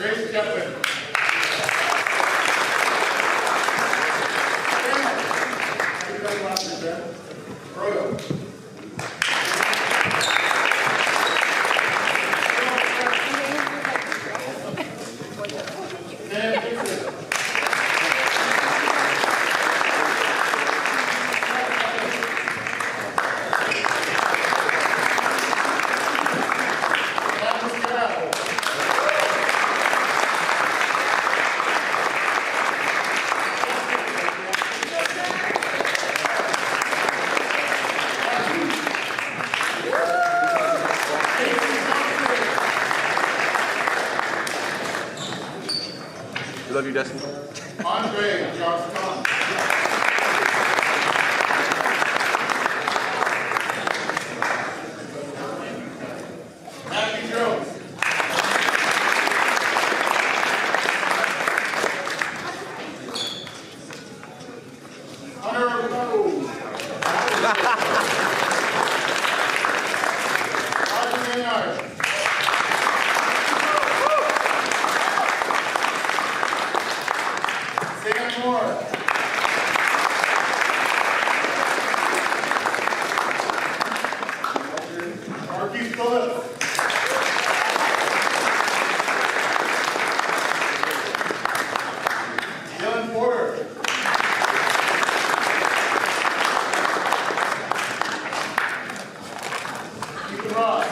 Grace Chapman. Love you, Dustin. Andre Johnson. Matthew Jones. Hunter Rose. Roger Maynard. Sam Moore. Marquise Phillips. Dylan Porter. Ethan Ross.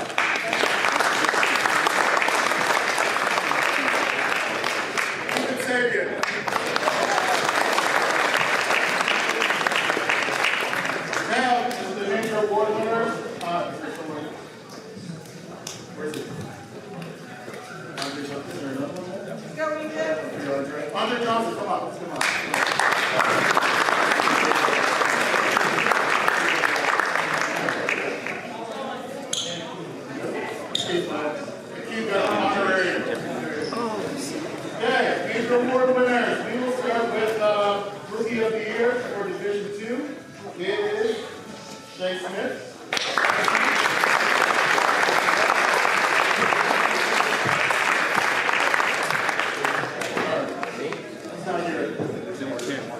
Ethan Sabian. Now, this is the major award winners. Where's it? Andre Johnson, come on, come on. Keep that honorary. Okay, major award winners. We will start with Rookie of the Year for Division 2. It is Shay Smith.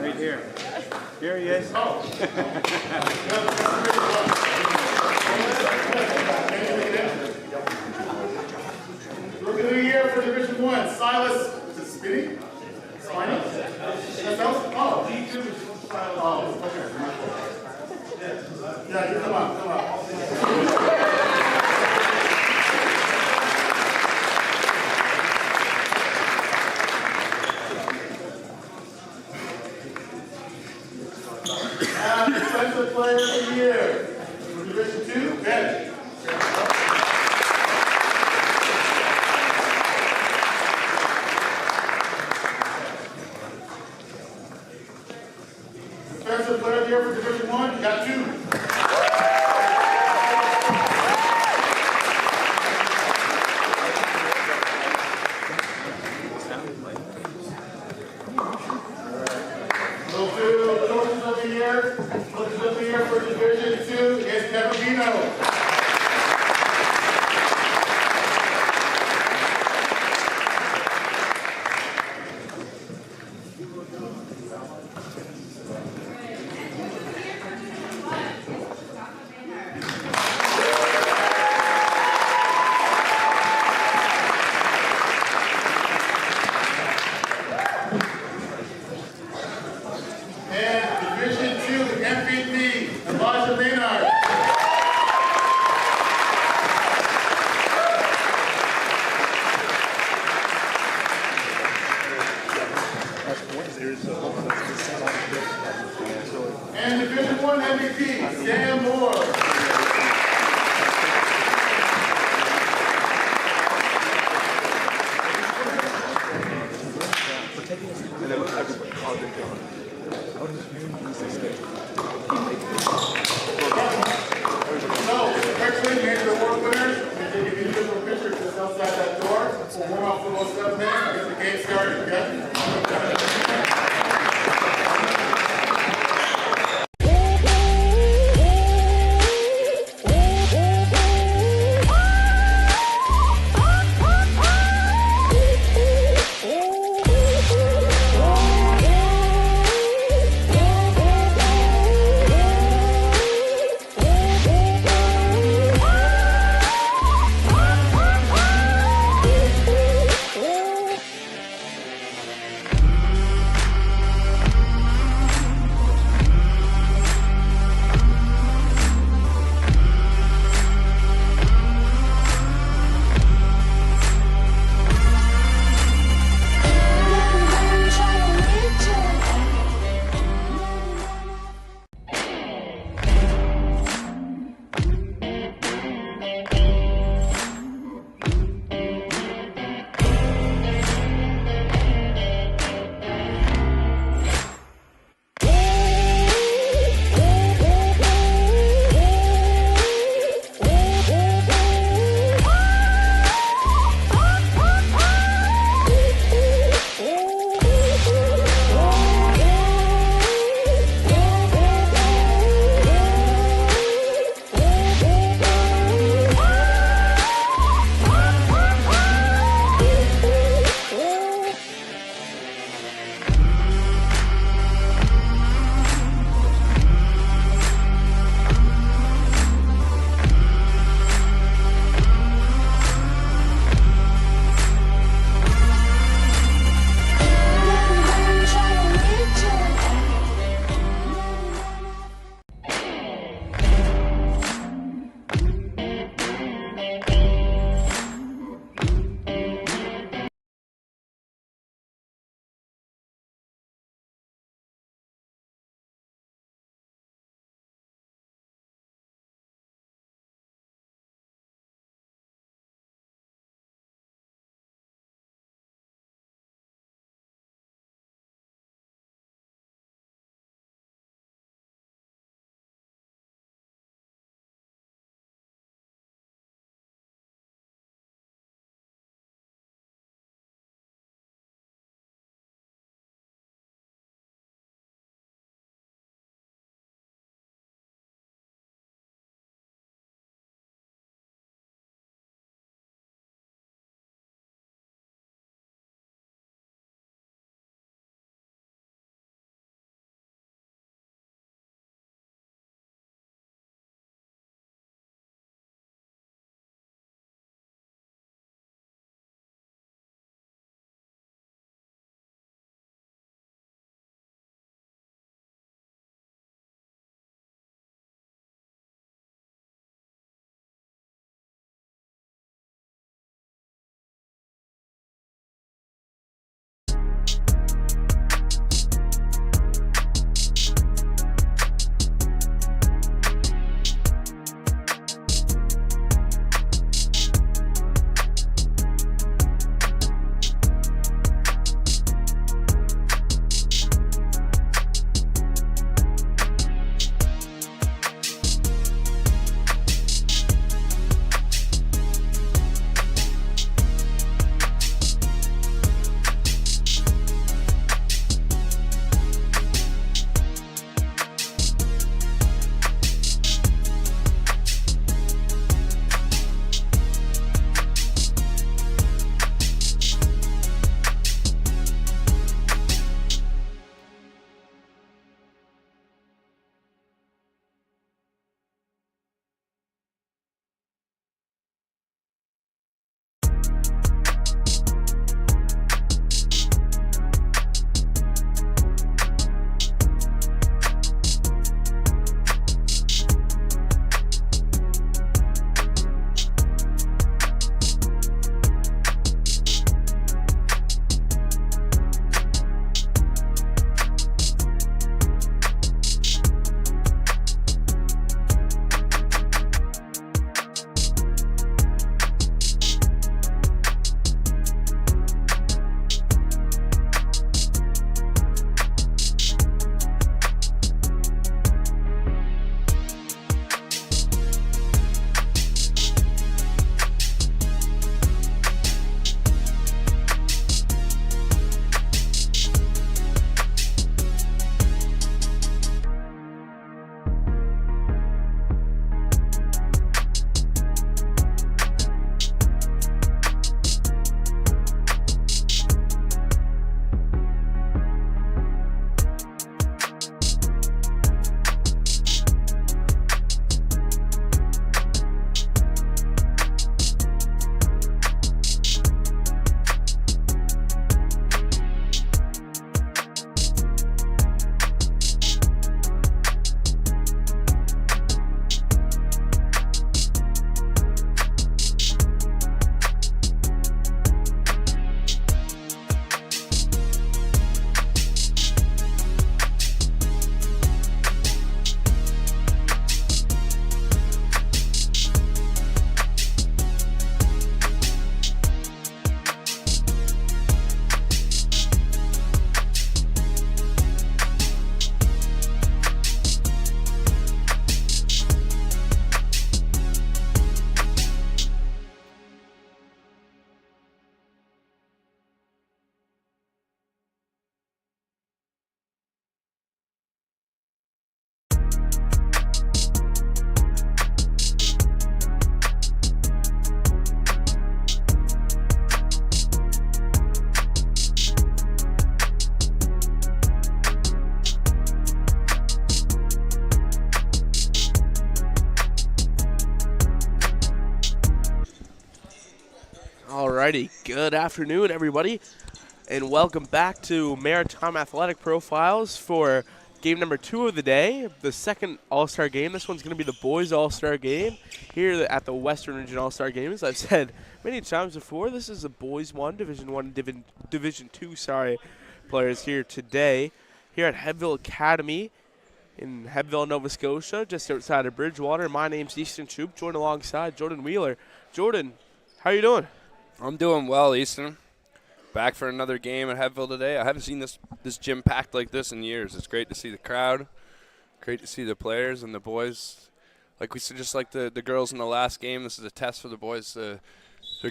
Right here. Here he is. Oh. Rookie of the Year for Division 1, Silas, is it Spinny? Spinny? Oh, D2 is Silas. Oh, okay. Yeah, come on, come on. Defensive Player of the Year for Division 2, Ben. Defensive Player of the Year for Division 1, you got 2. Coaches of the Year for Division 2 is Kevin Bino. And Division 2 MVP, Elijah Maynard. And Division 1 MVP, Sam Moore. So, actually, major award winners, if you take individual pictures just outside that door, we'll warm up for those 7 minutes and get the game started, okay? Alrighty, good afternoon, everybody, and welcome back to Maritime Athletic Profiles for game number 2 of the day, the second All-Star game. This one's going to be the boys All-Star game here at the Western Region All-Star game. As I've said many times before, this is a boys 1, Division 2, players here today, here at Hebbville Academy in Hebbville, Nova Scotia, just outside of Bridgewater. My name's Easton Troop, joined alongside Jordan Wheeler. Jordan, how are you doing? I'm doing well, Easton. Back for another game at Hebbville today. I haven't seen this gym packed like this in years. It's great to see the crowd, great to see the players and the boys. Like we said, just like the girls in the last game, this is a test for the boys. They're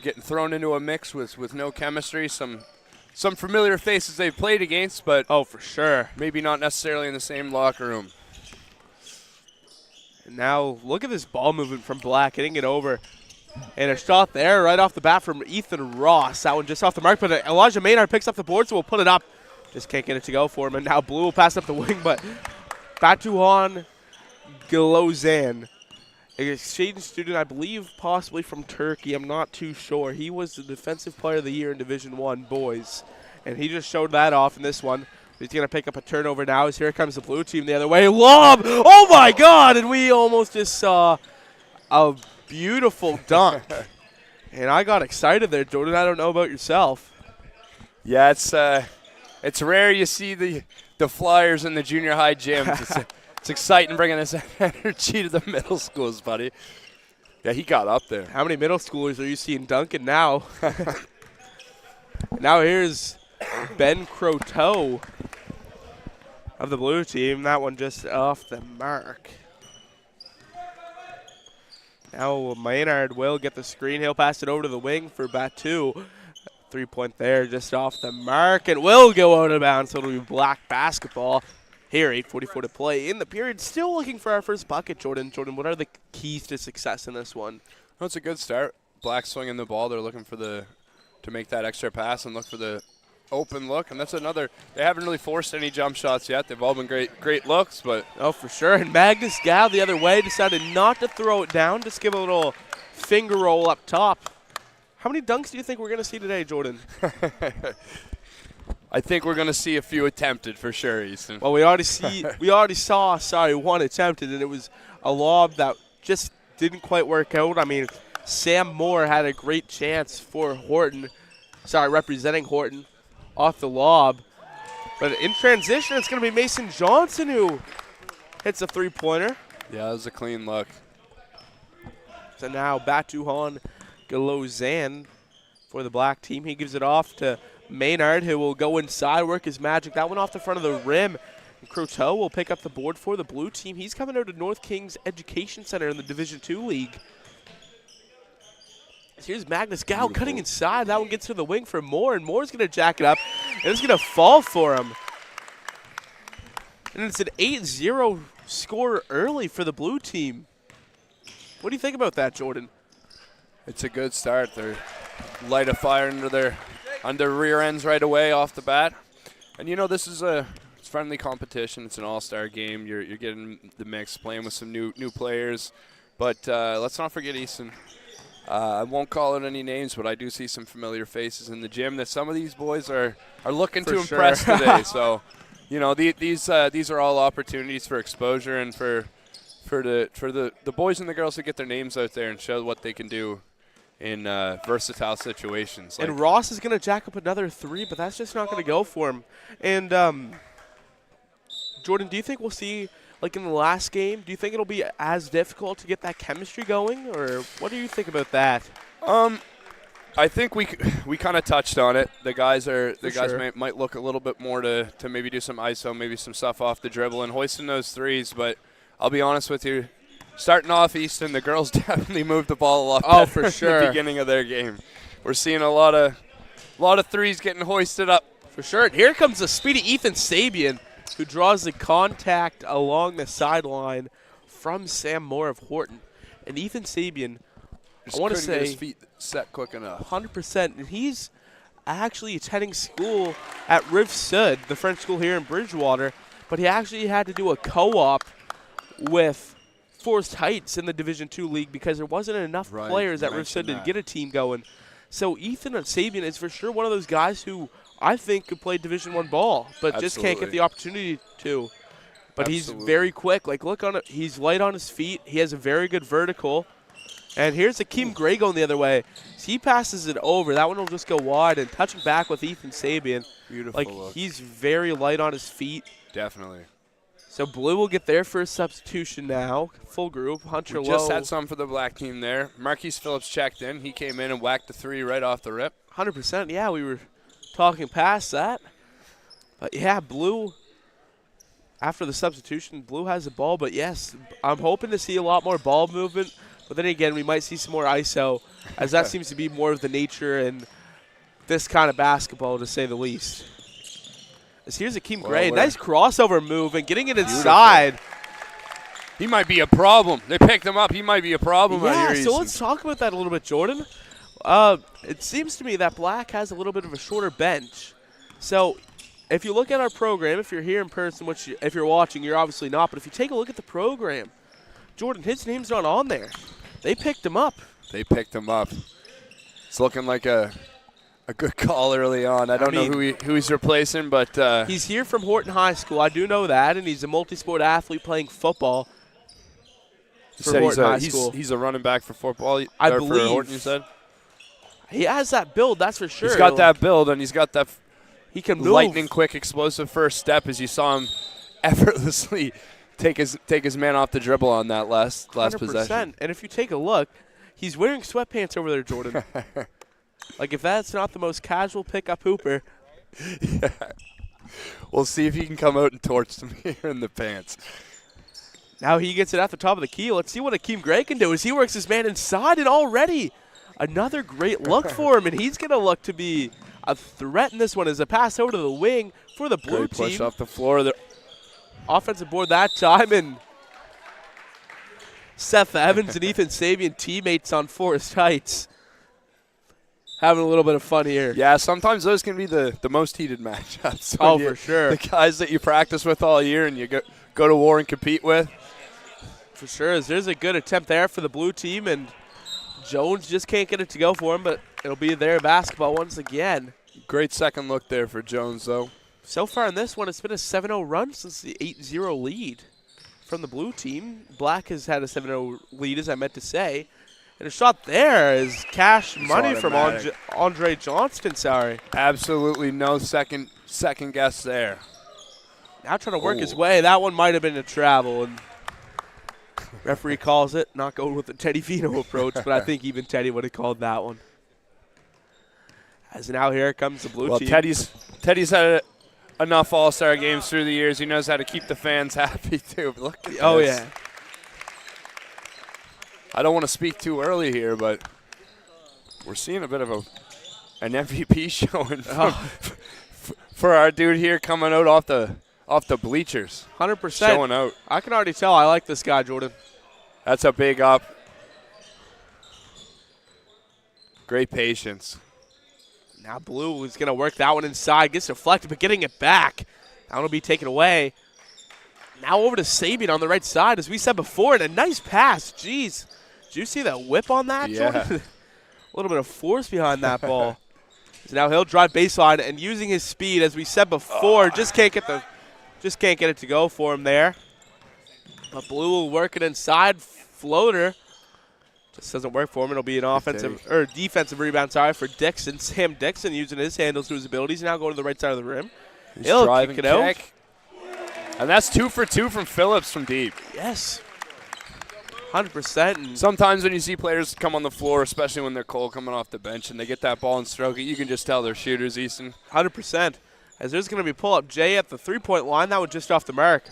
getting thrown into a mix with no chemistry, some familiar faces they've played against, but oh, for sure, maybe not necessarily in the same locker room. And now look at this ball movement from Black, getting it over. And a shot there right off the bat from Ethan Ross. That one just off the mark, but Elijah Maynard picks up the board, so we'll put it up. Just can't get it to go for him. And now Blue will pass up the wing, but Batuhan Galozan, an exchange student, I believe possibly from Turkey. I'm not too sure. He was the Defensive Player of the Year in Division 1 boys, and he just showed that off in this one. He's going to pick up a turnover now as here comes the blue team the other way. Lob! Oh, my God! And we almost just saw a beautiful dunk. And I got excited there, Jordan. I don't know about yourself. Yeah, it's rare you see the Flyers in the junior high gyms. It's exciting bringing this energy to the middle schools, buddy. Yeah, he got up there. How many middle schoolers are you seeing dunking now? Now here's Ben Croteau of the blue team. That one just off the mark. Now Maynard will get the screen. He'll pass it over to the wing for Batu. 3-point there, just off the mark, and will go out of bounds. So it'll be Black basketball. Here, 8:44 to play in the period. Still looking for our first bucket, Jordan. Jordan, what are the keys to success in this one? Well, it's a good start. Black swinging the ball. They're looking for to make that extra pass and look for the open look. And that's another. They haven't really forced any jump shots yet. They've all been great looks, but oh, for sure. And Magnus Gal the other way decided not to throw it down, just give a little finger roll up top. How many dunks do you think we're going to see today, Jordan? I think we're going to see a few attempted for sure, Easton. Well, we already saw one attempted, and it was a lob that just didn't quite work out. I mean, Sam Moore had a great chance for representing Horton off the lob. But in transition, it's going to be Mason Johnson who hits a three-pointer. Yeah, that was a clean look. So now Batuhan Galozan for the Black team. He gives it off to Maynard, who will go inside, work his magic. That one off the front of the rim. And Croteau will pick up the board for the blue team. He's coming out of North Kings Education Center in the Division 2 League. Here's Magnus Gal cutting inside. That one gets to the wing for Moore, and Moore's going to jack it up, and it's going to fall for him. And it's an 8-0 score early for the blue team. What do you think about that, Jordan? It's a good start. They're light a fire under rear ends right away off the bat. And, you know, this is it's friendly competition. It's an all-star game. You're getting the mix, playing with some new players. But let's not forget Easton. I won't call it any names, but I do see some familiar faces in the gym that some of these boys are looking to impress today. So, you know, these are all opportunities for exposure and for the boys and the girls to get their names out there and show what they can do in versatile situations. And Ross is going to jack up another three, but that's just not going to go for him. And, Jordan, do you think we'll see, like in the last game, do you think it'll be as difficult to get that chemistry going? Or what do you think about that? I think we kind of touched on it. The guys might look a little bit more to maybe do some ISO, maybe some stuff off the dribble and hoisting those threes. But I'll be honest with you, starting off Easton, the girls definitely moved the ball a lot better for sure. in the beginning of their game. We're seeing a lot of threes getting hoisted up. For sure. And here comes the speedy Ethan Sabian, who draws the contact along the sideline from Sam Moore of Horton. And Ethan Sabian, I want to say, get his feet set quick enough. 100%. And he's actually attending school at Rive Sud, the French school here in Bridgewater. But he actually had to do a co-op with Forest Heights in the Division 2 League because there wasn't enough players at Rive Sud to get a team going. So Ethan Sabian is for sure one of those guys who I think could play Division I ball, but just can't get Absolutely. the opportunity to. But he's Absolutely. very quick. Like, look on it. He's light on his feet. He has a very good vertical. And here's Akeem Gray going the other way. So he passes it over. That one will just go wide. And touching back with Ethan Sabian. Beautiful Like, look. he's very light on his feet. Definitely. So Blue will get their first substitution now. Full group. Hunter We Lowe. just had some for the black team there. Marquise Phillips checked in. He came in and whacked the 3 right off the rip. 100%. Yeah, we were talking past that. But, yeah, Blue, after the substitution, Blue has the ball. But, yes, I'm hoping to see a lot more ball movement. But then again, we might see some more ISO, as that seems to be more of the nature in this kind of basketball, to say the least. As here's Akeem Gray. Nice crossover move and getting it inside. He might be a problem. They picked him up. He might be a problem out Yeah, here. so let's talk about that a little bit, Jordan. It seems to me that Black has a little bit of a shorter bench. So if you look at our program, if you're here in person, which if you're watching, you're obviously not, but if you take a look at the program, Jordan, his name's not on there. They picked him up. They picked him up. It's looking like a good call early on. I don't know who he's replacing, but he's here from Horton High School. I do know that, and he's a multi-sport athlete playing football for Horton High School. He's a running back for football. I for believe. Horton, you said? He has that build, that's for sure. He's got that build, and he's got that he can move. lightning quick, explosive first step, as you saw him effortlessly take his man off the dribble on that last 100%. possession. And if you take a look, he's wearing sweatpants over there, Jordan. Like, if that's not the most casual pickup hooper. Yeah. We'll see if he can come out and torch them here in the pants. Now he gets it at the top of the key. Let's see what Akeem Gray can do as he works his man inside, and already another great look for him, and he's going to look to be a threat in this one as a pass over to the wing for the blue Great push team. off the floor. Offensive board that time, and Seth Evans and Ethan Sabian, teammates on Forest Heights, having a little bit of fun here. Yeah, sometimes those can be the most heated matchups. Oh, for sure. The guys that you practice with all year and you go to war and compete with. For sure. There's a good attempt there for the blue team, and Jones just can't get it to go for him, but it'll be their basketball once again. Great second look there for Jones, though. So far in this one, it's been a 7-0 run since the 8-0 lead from the blue team. Black has had a 7-0 lead, as I meant to say. And a shot there is cash money from Andre Johnston, sorry. Absolutely no second guess there. Now trying to work his way. That one might have been a travel, and referee calls it. Not going with the Teddy Vino approach, but I think even Teddy would have called that one. As now here comes the blue team. Teddy's had enough All-Star games through the years. He knows how to keep the fans happy, too. Look at this. Oh, yeah. I don't want to speak too early here, but we're seeing a bit of an MVP showing for our dude here coming out off the bleachers. 100%. Showing out. I can already tell I like this guy, Jordan. That's a big up. Great patience. Now Blue is going to work that one inside. Gets deflected, but getting it back. That one will be taken away. Now over to Sabian on the right side, as we said before, and a nice pass. Jeez. Did you see that whip on that, Jordan? A little bit of force behind that ball. So now he'll drive baseline, and using his speed, as we said before, just can't get it to go for him there. But Blue will work it inside. Floater. Just doesn't work for him. It'll be an defensive rebound, for Dixon. Sam Dixon using his handles to his abilities. Now going to the right side of the rim. He'll kick it out. And that's 2 for 2 from Phillips from deep. Yes. 100%. Sometimes when you see players come on the floor, especially when they're cold coming off the bench, and they get that ball and stroke it, you can just tell they're shooters, Easton. 100%. As there's going to be pull-up Jay at the three-point line. That was just off the mark.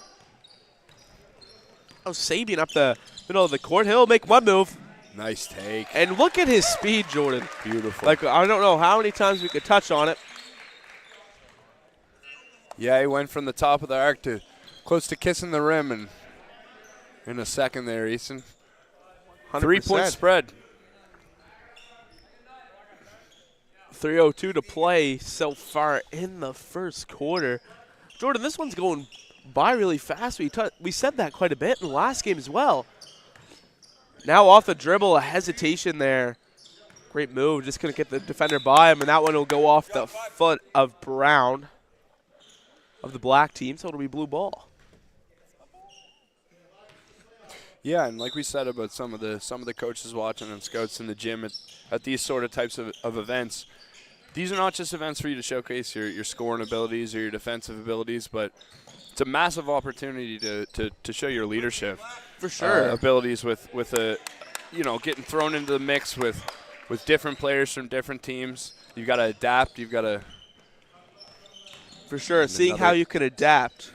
Oh, Sabian up the middle of the court. He'll make one move. Nice take. And look at his speed, Jordan. Beautiful. Like, I don't know how many times we could touch on it. Yeah, he went from the top of the arc to close to kissing the rim, and in a second there, Easton. 100%. 3-point spread. 3:02 to play so far in the first quarter. Jordan, this one's going by really fast. We said that quite a bit in the last game as well. Now off the dribble, a hesitation there Great move. Just couldn't get the defender by him, and that one will go off the foot of Brown of the black team, so it'll be blue ball. Yeah, and like we said about some of the coaches watching and scouts in the gym at these sort of types of events, these are not just events for you to showcase your scoring abilities or your defensive abilities, but it's a massive opportunity to show your leadership. For sure. Abilities with getting thrown into the mix with different players from different teams. You've got to adapt. You've got to. For sure, seeing how you can adapt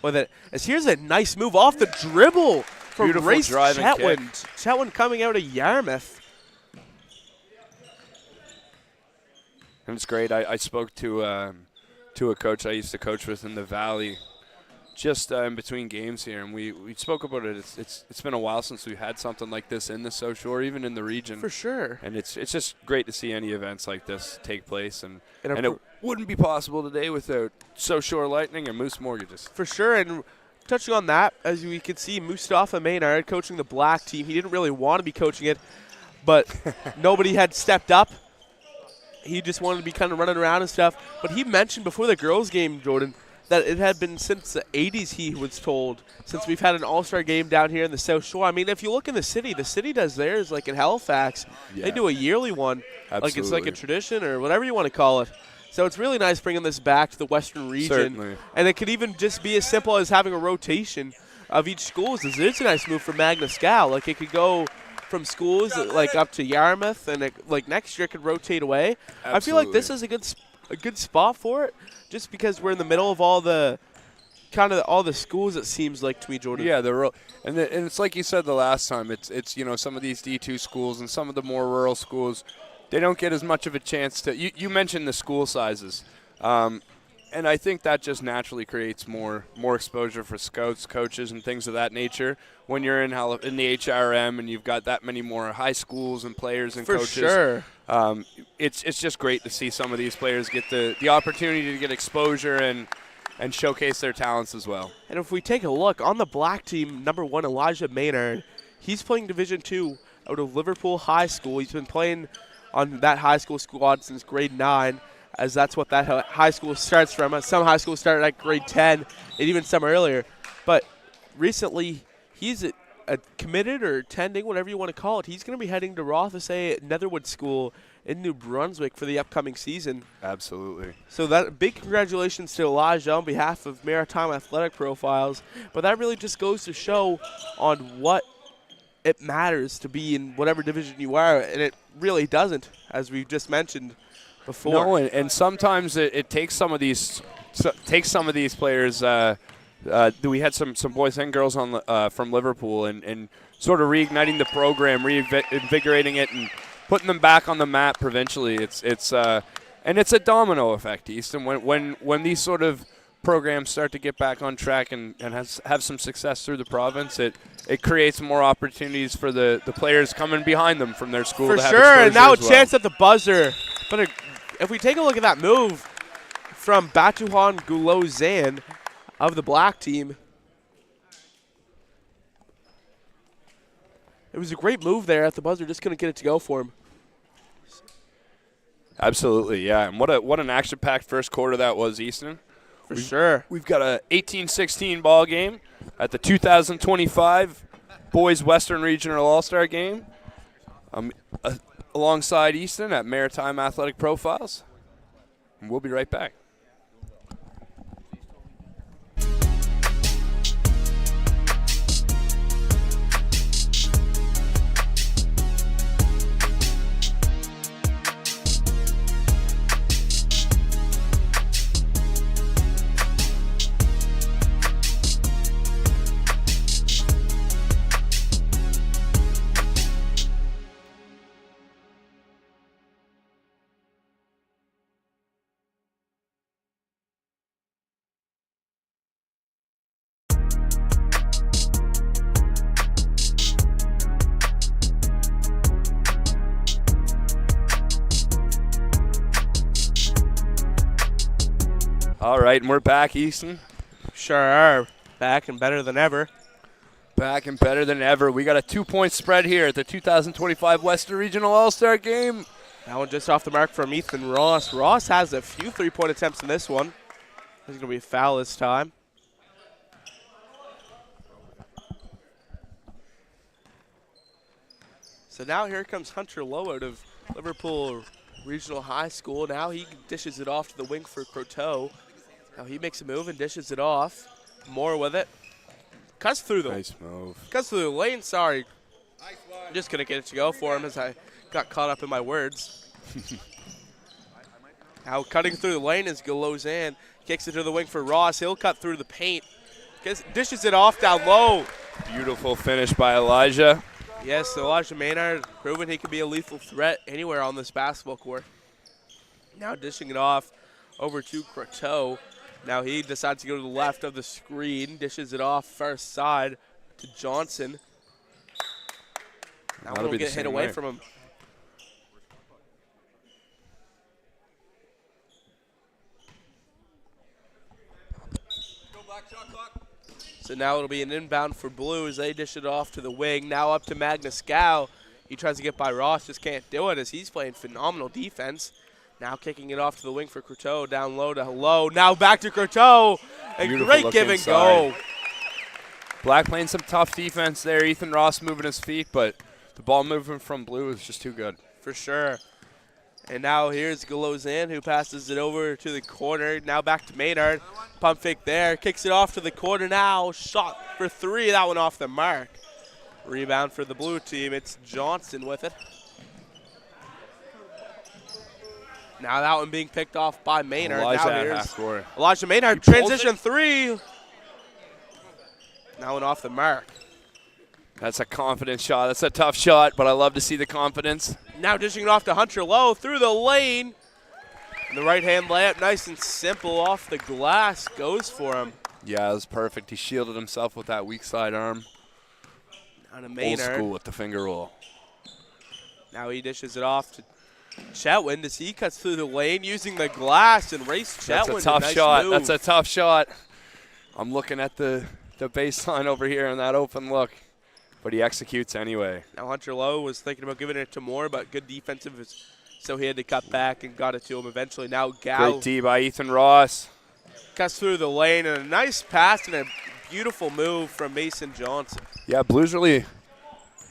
with it. As here's a nice move off the dribble from Beautiful Race driving Chetwynd. kick. Chetwynd coming out of Yarmouth. And it's great. I spoke to a coach I used to coach with in the Valley just in between games here, and we spoke about it. It's been a while since we had something like this in the South Shore, even in the region. For sure. And it's just great to see any events like this take place, and And it wouldn't be possible today without South Shore Lightning and Moose Mortgages. For sure, and touching on that, as we can see, Mustafa Maynard coaching the black team. He didn't really want to be coaching it, but nobody had stepped up. He just wanted to be kind of running around and stuff. But he mentioned before the girls' game, Jordan, that it had been since the 80s, he was told, since we've had an all-star game down here in the South Shore. I mean, if you look in the city does theirs, like in Halifax. Yeah. They do a yearly one. Absolutely. Like it's like a tradition or whatever you want to call it. So it's really nice bringing this back to the Western region. Certainly. And it could even just be as simple as having a rotation of each school. It's a nice move for Magna Scal. Like it could go from schools like up to Yarmouth, and like next year it could rotate away. Absolutely. I feel like this is a good spot for it, just because we're in the middle of all the schools. It seems like to me, Jordan. Yeah, and it's like you said the last time. It's some of these D2 schools and some of the more rural schools, they don't get as much of a chance to. You mentioned the school sizes, and I think that just naturally creates more exposure for scouts, coaches, and things of that nature. When you're in the HRM and you've got that many more high schools and players and coaches, For sure. It's just great to see some of these players get the opportunity to get exposure and showcase their talents as well. And if we take a look on the black team, number 1, Elijah Maynard, he's playing Division II out of Liverpool High School. He's been playing on that high school squad since grade 9, as that's what that high school starts from. Some high schools start at grade 10, and even some earlier. But recently, he's committed or attending, whatever you want to call it. He's going to be heading to Rothesay Netherwood School in New Brunswick for the upcoming season. Absolutely. So that big congratulations to Elijah on behalf of Maritime Athletic Profiles. But that really just goes to show on what it matters to be in whatever division you are, and it really doesn't, as we've just mentioned before. No, and sometimes it takes some of these players. We had some boys and girls on from Liverpool and sort of reigniting the program, reinvigorating it, and putting them back on the map provincially. It's a domino effect, Easton. When these sort of programs start to get back on track and have some success through the province, it creates more opportunities for the players coming behind them from their school. For to have sure, exposure and now a as well. chance at the buzzer. But if we take a look at that move from Batuhan Goulot-Zan of the black team, it was a great move there at the buzzer. Just couldn't get it to go for him. Absolutely, yeah. And what an action-packed first quarter that was, Easton. For sure. We've got a 18-16 ball game at the 2025 Boys Western Regional All-Star game. Alongside Easton at Maritime Athletic Profiles. And we'll be right back. All right, and we're back, Easton. Sure are. Back and better than ever. Back and better than ever. We got a 2-point spread here at the 2025 Western Regional All-Star Game. That one just off the mark from Ethan Ross. Ross has a few three-point attempts in this one. There's going to be a foul this time. So now here comes Hunter Lowe out of Liverpool Regional High School. Now he dishes it off to the wing for Croteau. Now he makes a move and dishes it off. Moore with it. Cuts through the lane. Sorry. I'm just going to get it to go for him as I got caught up in my words. Now cutting through the lane is Galozan. Kicks it to the wing for Ross. He'll cut through the paint. Dishes it off down low. Beautiful finish by Elijah. Yes, Elijah Maynard proving he can be a lethal threat anywhere on this basketball court. Now dishing it off over to Croteau. Now he decides to go to the left of the screen, dishes it off first side to Johnson. Now we'll get hit away from him. So now it'll be an inbound for Blue as they dish it off to the wing. Now up to Magnus Gow. He tries to get by Ross, just can't do it as he's playing phenomenal defense. Now kicking it off to the wing for Croteau, down low to Low. Now back to Croteau. A great give and go. Black playing some tough defense there. Ethan Ross moving his feet, but the ball movement from Blue is just too good. For sure. And now here's Galozan who passes it over to the corner. Now back to Maynard. Pump fake there. Kicks it off to the corner now. Shot for three. That one off the mark. Rebound for the blue team. It's Johnson with it. Now that one being picked off by Maynard. Elijah Maynard, transition three. That one off the mark. That's a confident shot. That's a tough shot, but I love to see the confidence. Now dishing it off to Hunter Lowe through the lane. And the right-hand layup, nice and simple off the glass, goes for him. Yeah, it was perfect. He shielded himself with that weak side arm. Down to Maynard. Old school with the finger roll. Now he dishes it off to Chetwin as he cuts through the lane using the glass and race Chetwin. That's a tough shot. That's a tough shot. I'm looking at the baseline over here in that open look, but he executes anyway. Now Hunter Lowe was thinking about giving it to Moore, but good defensive, so he had to cut back and got it to him eventually. Now Gow. Great D by Ethan Ross. Cuts through the lane and a nice pass and a beautiful move from Mason Johnson. Yeah, Blue's really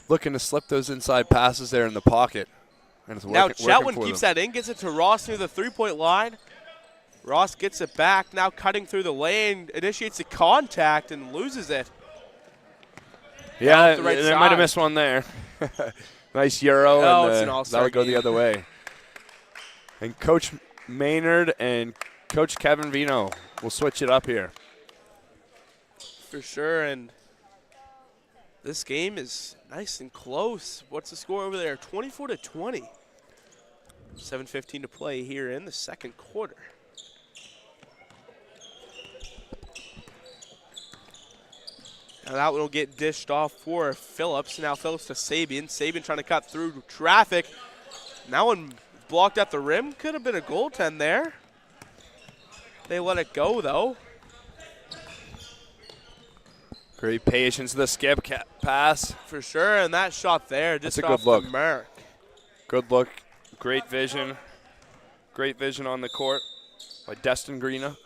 looking to slip those inside passes there in the pocket. And it's now Chetwin keeps that in, gets it to Ross near the three-point line. Ross gets it back, now cutting through the lane, initiates the contact and loses it. Yeah, they might have missed one there. Nice Euro, and that would go the other way. And Coach Maynard and Coach Kevin Vino will switch it up here. For sure, and this game is nice and close. What's the score over there? 24-20. 7:15 to play here in the second quarter. Now that one will get dished off for Phillips. Now Phillips to Sabian. Sabian trying to cut through traffic. That one blocked at the rim. Could have been a goaltend there. They let it go, though. Great patience, the skip pass. For sure, and that shot there just off the mark. Good look, great vision. Great vision on the court by Destin Greena.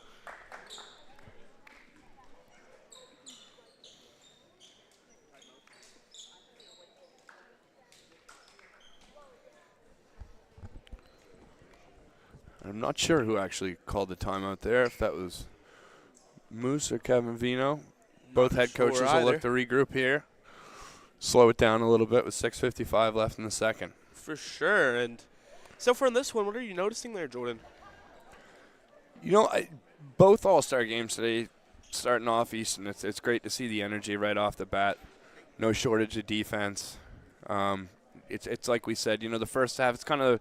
I'm not sure who actually called the timeout there, if that was Moose or Kevin Vino. Both head coaches will look to regroup here. Slow it down a little bit with 6:55 left in the second. For sure. And so far in this one, what are you noticing there, Jordan? You know, both All-Star games today starting off Easton, it's great to see the energy right off the bat. No shortage of defense. It's like we said, you know, the first half, it's kind of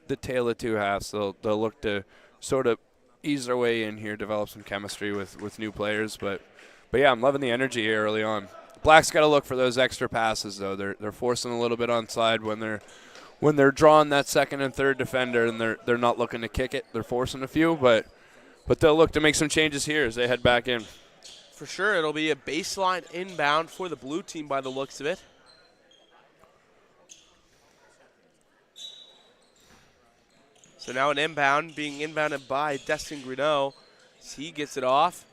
the tale of two halves. They'll look to sort of ease their way in here, develop some chemistry with new players. But yeah, I'm loving the energy here early on. Black's got to look for those extra passes, though. They're forcing a little bit onside when they're drawing that second and third defender, and they're not looking to kick it. They're forcing a few, but they'll look to make some changes here as they head back in. For sure, it'll be a baseline inbound for the blue team by the looks of it. So now an inbound, being inbounded by Destin Greneau. He gets it off.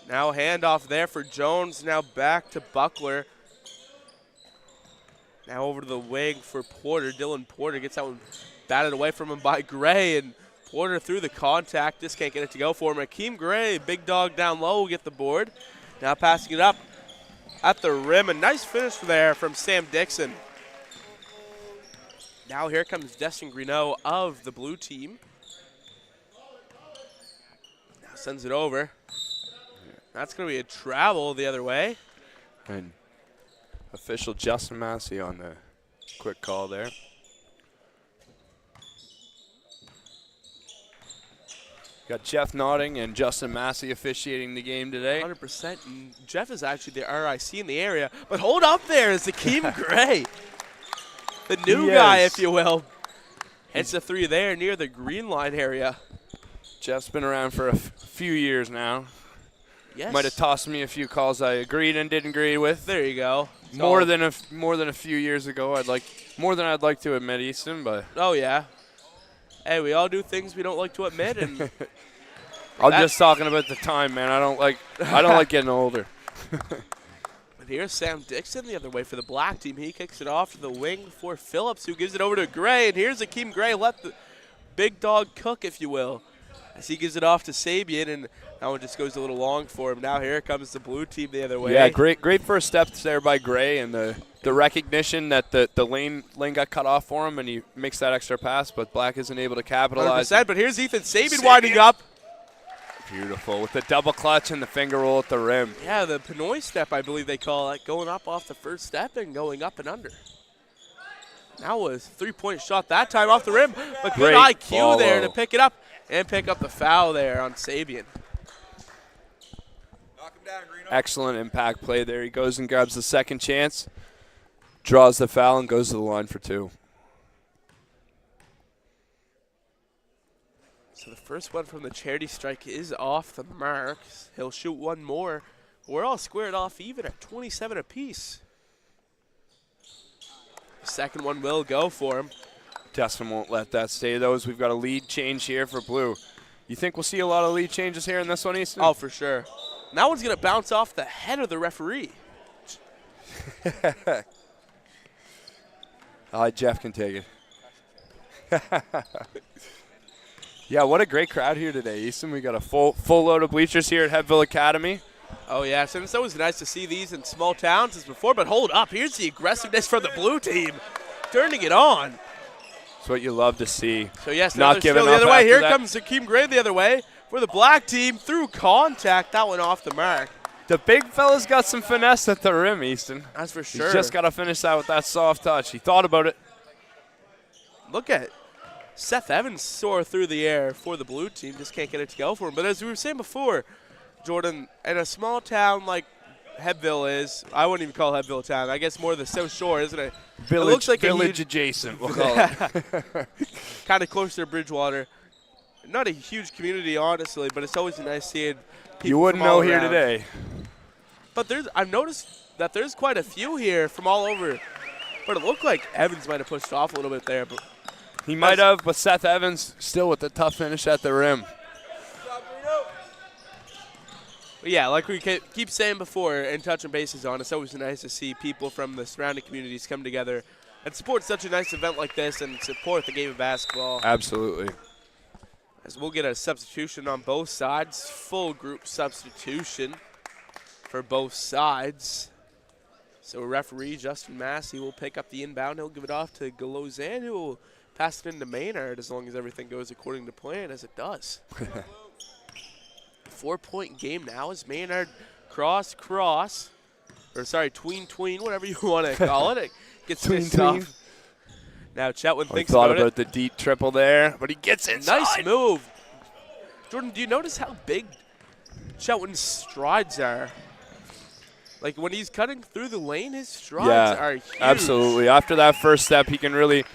Now a handoff there for Jones. Now back to Buckler. Now over to the wing for Porter. Dylan Porter gets that one batted away from him by Gray, and Porter through the contact. Just can't get it to go for him. Akeem Gray, big dog down low, will get the board. Now passing it up at the rim. A nice finish there from Sam Dixon. Now here comes Destin Greneau of the blue team. Now sends it over. That's going to be a travel the other way. And official Justin Massey on the quick call there. Got Jeff Notting and Justin Massey officiating the game today. 100%. And Jeff is actually the RIC in the area. But hold up there is Akeem Gray. The new guy, if you will. Hits a three there near the green line area. Jeff's been around for a few years now. Yes. Might have tossed me a few calls I agreed and didn't agree with. There you go. More than a few years ago. More than I'd like to admit, Easton. But oh yeah. Hey, we all do things we don't like to admit, and I'm just talking about the time, man. I don't like getting older. But here's Sam Dixon the other way for the black team. He kicks it off to the wing for Phillips, who gives it over to Gray. And here's Akeem Gray. Let the big dog cook, if you will, as he gives it off to Sabian. And that one just goes a little long for him. Now here comes the blue team the other way. Yeah, great first steps there by Gray, and the recognition that the lane got cut off for him, and he makes that extra pass, but Black isn't able to capitalize. 100%, but here's Ethan Sabian winding up. Beautiful, with the double clutch and the finger roll at the rim. Yeah, the Pinoy step, I believe they call it, going up off the first step and going up and under. That was a three-point shot that time off the rim, but good IQ there to pick it up and pick up the foul there on Sabian. Excellent impact play there. He goes and grabs the second chance, draws the foul, and goes to the line for two. So the first one from the charity strike is off the mark. He'll shoot one more. We're all squared off even at 27 apiece. The second one will go for him. Destin won't let that stay, though, as we've got a lead change here for Blue. You think we'll see a lot of lead changes here in this one, Easton? Oh, for sure. And that one's going to bounce off the head of the referee. Jeff can take it. Yeah, what a great crowd here today, Easton. We got a full load of bleachers here at Hebbville Academy. Oh, yeah, so it's always nice to see these in small towns as before, but hold up. Here's the aggressiveness from the blue team, turning it on. That's what you love to see. So, yes, not giving up the other way. after Here that. comes Akeem Gray the other way for the black team through contact. That one off the mark. The big fella's got some finesse at the rim, Easton. That's for sure. He's just got to finish that with that soft touch. He thought about it. Look at it. Seth Evans soar through the air for the blue team. Just can't get it to go for him. But as we were saying before, Jordan, in a small town like Hebbville is, I wouldn't even call Hebbville a town. I guess more the South Shore, isn't it? Village, it looks like village adjacent, we'll call it. Kind of closer to Bridgewater. Not a huge community, honestly, but it's always nice seeing people You wouldn't from all know here around. today. But I've noticed that there's quite a few here from all over. But it looked like Evans might have pushed off a little bit there. But He might have, but Seth Evans still with the tough finish at the rim. But yeah, like we keep saying before and touching bases on, it's always nice to see people from the surrounding communities come together and support such a nice event like this and support the game of basketball. Absolutely. As we'll get a substitution on both sides, full group substitution for both sides. So referee Justin Massey will pick up the inbound. He'll give it off to Galozan, who will pass it into Maynard as long as everything goes according to plan, as it does. 4-point game now as Maynard tween, whatever you want to call it. It gets finished off. Now Chetwin thinks thought about about the deep triple there, but he gets inside. Nice move. Jordan, do you notice how big Chetwin's strides are? Like when he's cutting through the lane, his strides are huge. Absolutely. After that first step, he can really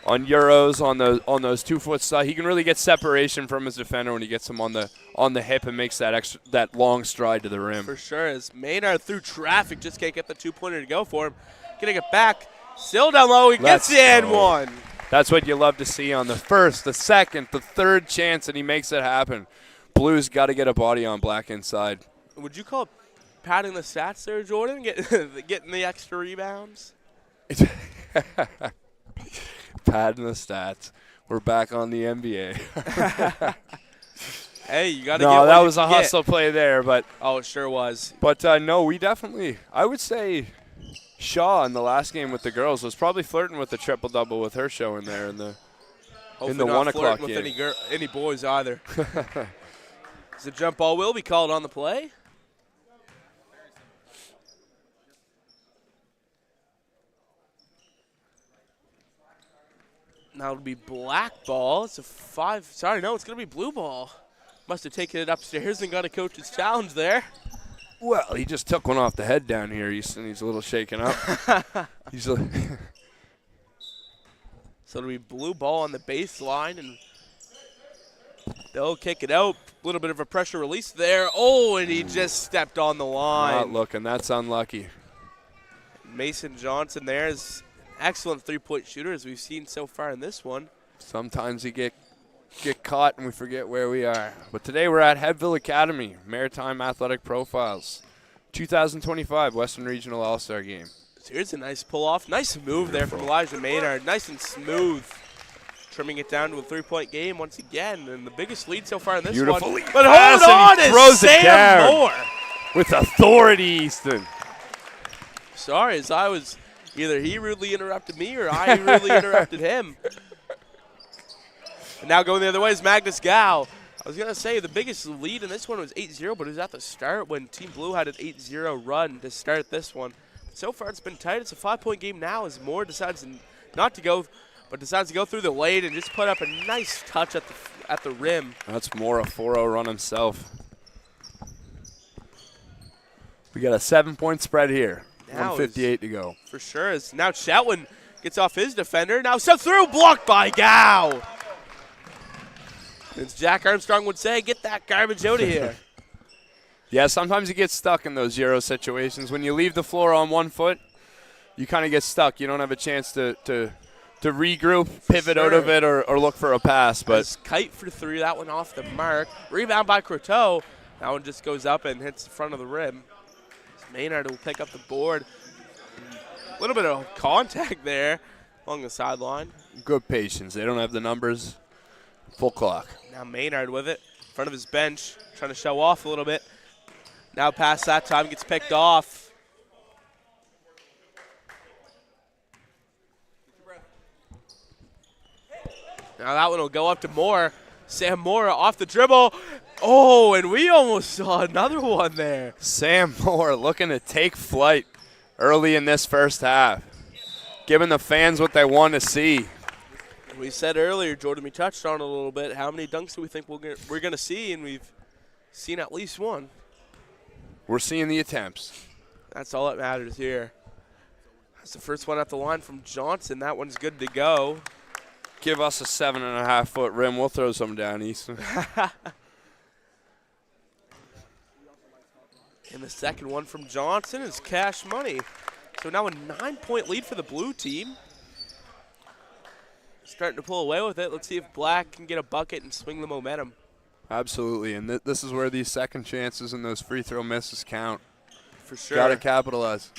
Euros on those 2 foot side. He can really get separation from his defender when he gets him on the hip and makes that long stride to the rim. For sure, as Maynard through traffic just can't get the 2-pointer to go for him. Getting it back, still down low, he gets the and one. That's what you love to see on the first, the second, the third chance, and he makes it happen. Blues got to get a body on Black inside. Would you call it padding the stats there, Jordan? Getting the extra rebounds? Padding the stats. We're back on the NBA. Hey, you got to No, that was a hustle play there, but oh, it sure was. But no, we definitely. I would say Shaw in the last game with the girls was probably flirting with the triple double with her showing there in the Hopefully not 1 o'clock with game. any boys either. The jump ball will be called on the play. Now it'll be black ball. It's a 5. Sorry, no, it's going to be blue ball. Must have taken it upstairs and got a coach's challenge there. Well, he just took one off the head down here. He's a little shaken up. So it'll be blue ball on the baseline, and they'll kick it out. A little bit of a pressure release there. Oh, and he just stepped on the line. Not looking. That's unlucky. Mason Johnson there is excellent three-point shooter, as we've seen so far in this one. Sometimes you get caught and we forget where we are. But today we're at Headville Academy, Maritime Athletic Profiles, 2025 Western Regional All-Star Game. So here's a nice pull-off. Nice move there from Elijah Maynard. Nice and smooth. Trimming it down to a three-point game once again. And the biggest lead so far in this Beautifully one. But hold on, it's Sam Moore. With authority, Easton. Sorry, as I was, either he rudely interrupted me or I rudely interrupted him. And now going the other way is Magnus Gow. I was going to say the biggest lead in this one was 8-0, but it was at the start when Team Blue had an 8-0 run to start this one. So far it's been tight. It's a 5-point game now as Moore decides not to go, but decides to go through the lane and just put up a nice touch at the rim. That's Moore, a 4-0 run himself. We got a 7-point spread here. Now 1:58 to go. For sure. As now Chetwin gets off his defender. Now step through, blocked by Gow. As Jack Armstrong would say, get that garbage out of here. Yeah, sometimes you get stuck in those zero situations. When you leave the floor on 1 foot, you kind of get stuck. You don't have a chance to regroup, pivot out of it, or look for a pass. But as Kite for three, that one off the mark. Rebound by Croteau. That one just goes up and hits the front of the rim. Maynard will pick up the board. A little bit of contact there along the sideline. Good patience. They don't have the numbers. Full clock. Now Maynard with it in front of his bench, trying to show off a little bit. Now past that time, gets picked off. Now that one will go up to Moore. Sam Moore off the dribble. Oh, and we almost saw another one there. Sam Moore looking to take flight early in this first half, giving the fans what they want to see. We said earlier, Jordan, we touched on it a little bit. How many dunks do we think we're going to see? And we've seen at least one. We're seeing the attempts. That's all that matters here. That's the first one at the line from Johnson. That one's good to go. Give us a 7.5-foot rim. We'll throw some down, Easton. And the second one from Johnson is cash money. So now a 9-point lead for the blue team. Starting to pull away with it. Let's see if Black can get a bucket and swing the momentum. Absolutely, and this is where these second chances and those free throw misses count. For sure. Got to capitalize.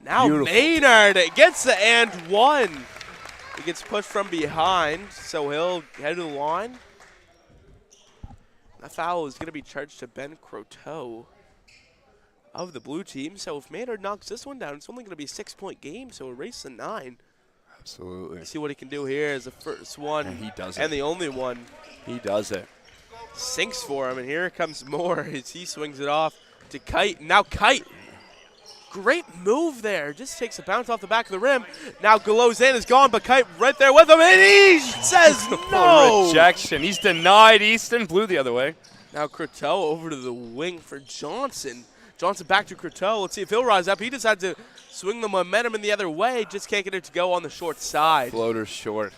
Now beautiful. Maynard gets the and one. He gets pushed from behind, so he'll head to the line. That foul is going to be charged to Ben Croteau of the blue team. So if Maynard knocks this one down, it's only going to be a 6-point game, so a race to 9. Absolutely. See what he can do here as the first one. And he does it. And the only one. He does it. Sinks for him, and here comes Moore as he swings it off to Kite. Now Kite, great move there. Just takes a bounce off the back of the rim. Now Galozan is gone, but Kite right there with him, and he says no. Rejection. He's denied. Easton blew the other way. Now Croteau over to the wing for Johnson. Johnson back to Croteau. Let's see if he'll rise up. He decides to swing the momentum in the other way. Just can't get it to go on the short side. Floater's short.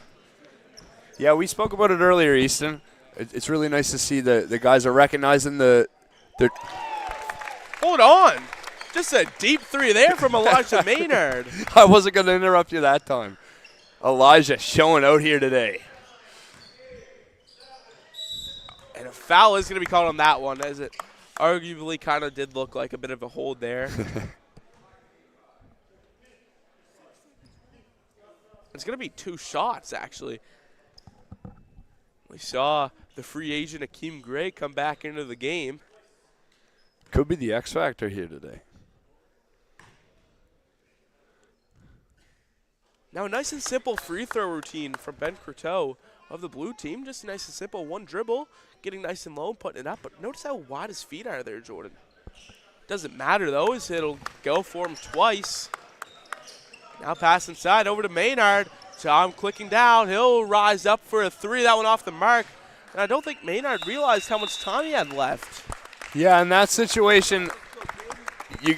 Yeah, we spoke about it earlier, Easton. It's really nice to see the guys are recognizing their. Hold on. Just a deep three there from Elijah Maynard. I wasn't going to interrupt you that time. Elijah showing out here today. And a foul is going to be called on that one, as it arguably kind of did look like a bit of a hold there. It's going to be 2 shots, actually. We saw the free agent Akeem Gray come back into the game. Could be the X factor here today. Now a nice and simple free throw routine from Ben Croteau of the blue team. Just nice and simple. 1 dribble, getting nice and low and putting it up. But notice how wide his feet are there, Jordan. Doesn't matter, though, as it'll go for him twice. Now pass inside over to Maynard. Tom clicking down. He'll rise up for a 3. That one off the mark. And I don't think Maynard realized how much time he had left. Yeah, in that situation,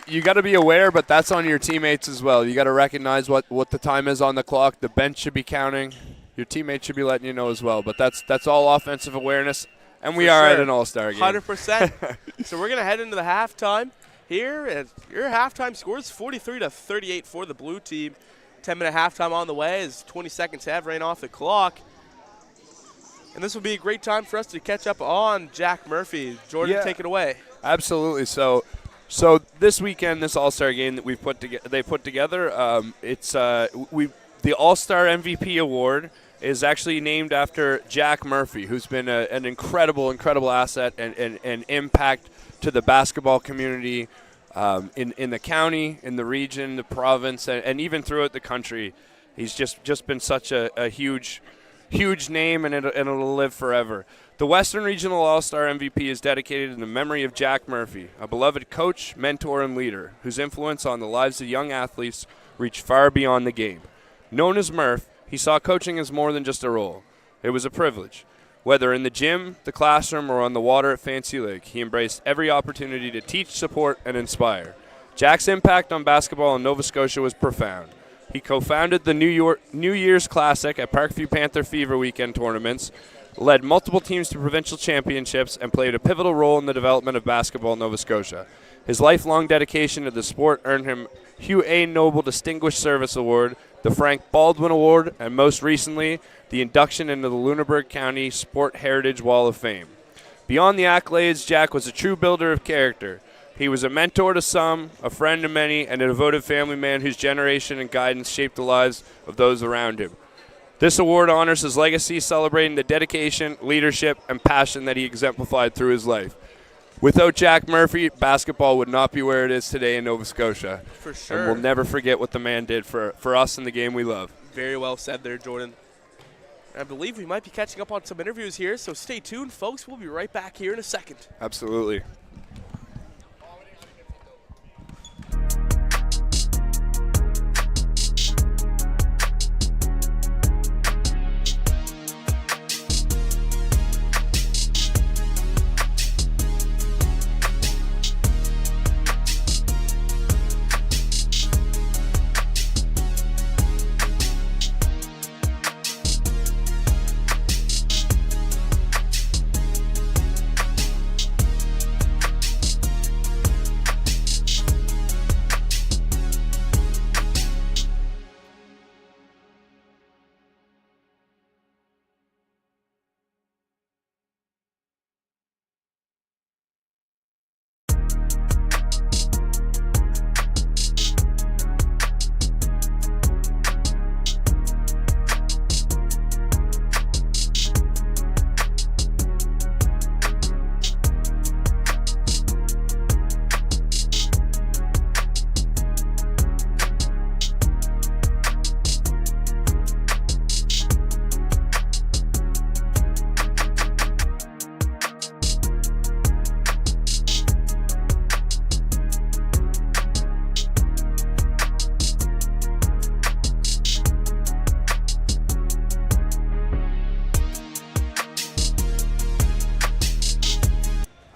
you got to be aware, but that's on your teammates as well. You got to recognize what the time is on the clock. The bench should be counting. Your teammates should be letting you know as well. But that's all offensive awareness, and we are at an All-Star game. 100%. So we're going to head into the halftime here. And your halftime score is 43-38 for the blue team. 10-minute halftime on the way as 20 seconds have ran off the clock. And this will be a great time for us to catch up on Jack Murphy. Jordan, take it away. Absolutely. So this weekend, this All-Star game that they put together, it's the All-Star MVP award is actually named after Jack Murphy, who's been an incredible asset and impact to the basketball community in the county, in the region, the province, and even throughout the country. He's just been such a huge name, and it'll live forever. The Western Regional All-Star MVP is dedicated in the memory of Jack Murphy, a beloved coach, mentor, and leader whose influence on the lives of young athletes reached far beyond the game. Known as Murph, he saw coaching as more than just a role. It was a privilege. Whether in the gym, the classroom, or on the water at Fancy Lake, he embraced every opportunity to teach, support, and inspire. Jack's impact on basketball in Nova Scotia was profound. He co-founded the New Year's Classic at Parkview Panther Fever Weekend tournaments, led multiple teams to provincial championships, and played a pivotal role in the development of basketball in Nova Scotia. His lifelong dedication to the sport earned him Hugh A. Noble Distinguished Service Award, the Frank Baldwin Award, and most recently, the induction into the Lunenburg County Sport Heritage Wall of Fame. Beyond the accolades, Jack was a true builder of character. He was a mentor to some, a friend to many, and a devoted family man whose generation and guidance shaped the lives of those around him. This award honors his legacy, celebrating the dedication, leadership, and passion that he exemplified through his life. Without Jack Murphy, basketball would not be where it is today in Nova Scotia. For sure. And we'll never forget what the man did for us in the game we love. Very well said there, Jordan. I believe we might be catching up on some interviews here, so stay tuned, folks. We'll be right back here in a second. Absolutely.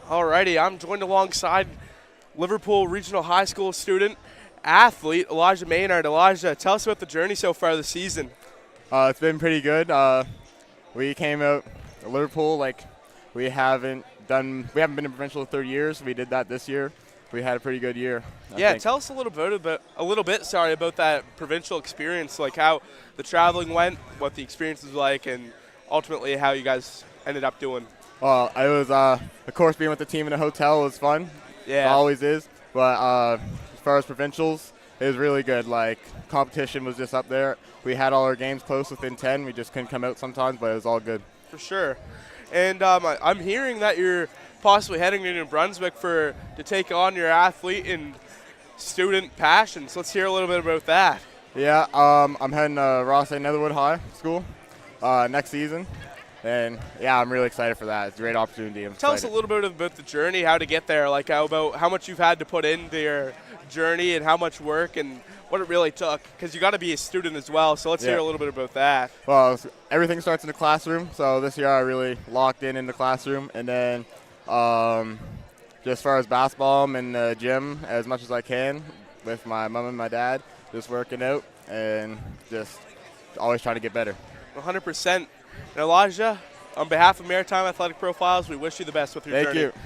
Alrighty, I'm joined alongside Liverpool Regional High School student, athlete, Elijah Maynard. Elijah, tell us about the journey so far this season. It's been pretty good. We came out to Liverpool we haven't been in provincial in 30 years. We did that this year. We had a pretty good year. I think. Tell us a little bit about that provincial experience, like how the traveling went, what the experience was like, and ultimately how you guys ended up doing. Well, I was, of course, being with the team in a hotel was fun. Yeah. It always is. But as far as provincials, it was really good. Competition was just up there. We had all our games close within 10. We just couldn't come out sometimes, but it was all good. For sure. And I'm hearing that you're possibly heading to New Brunswick to take on your athlete and student passions. Let's hear a little bit about that. Yeah, I'm heading to Ross A. Netherwood High School next season. And, yeah, I'm really excited for that. It's a great opportunity. Tell us a little bit about the journey, how to get there, how much you've had to put into your journey and how much work and what it really took, because you got to be a student as well. So let's hear a little bit about that. Well, everything starts in the classroom. So this year I really locked in the classroom. And then just as far as basketball, I'm in the gym as much as I can with my mom and my dad, just working out and just always trying to get better. 100%. And Elijah, on behalf of Maritime Athletic Profiles, we wish you the best with your journey. Thank you.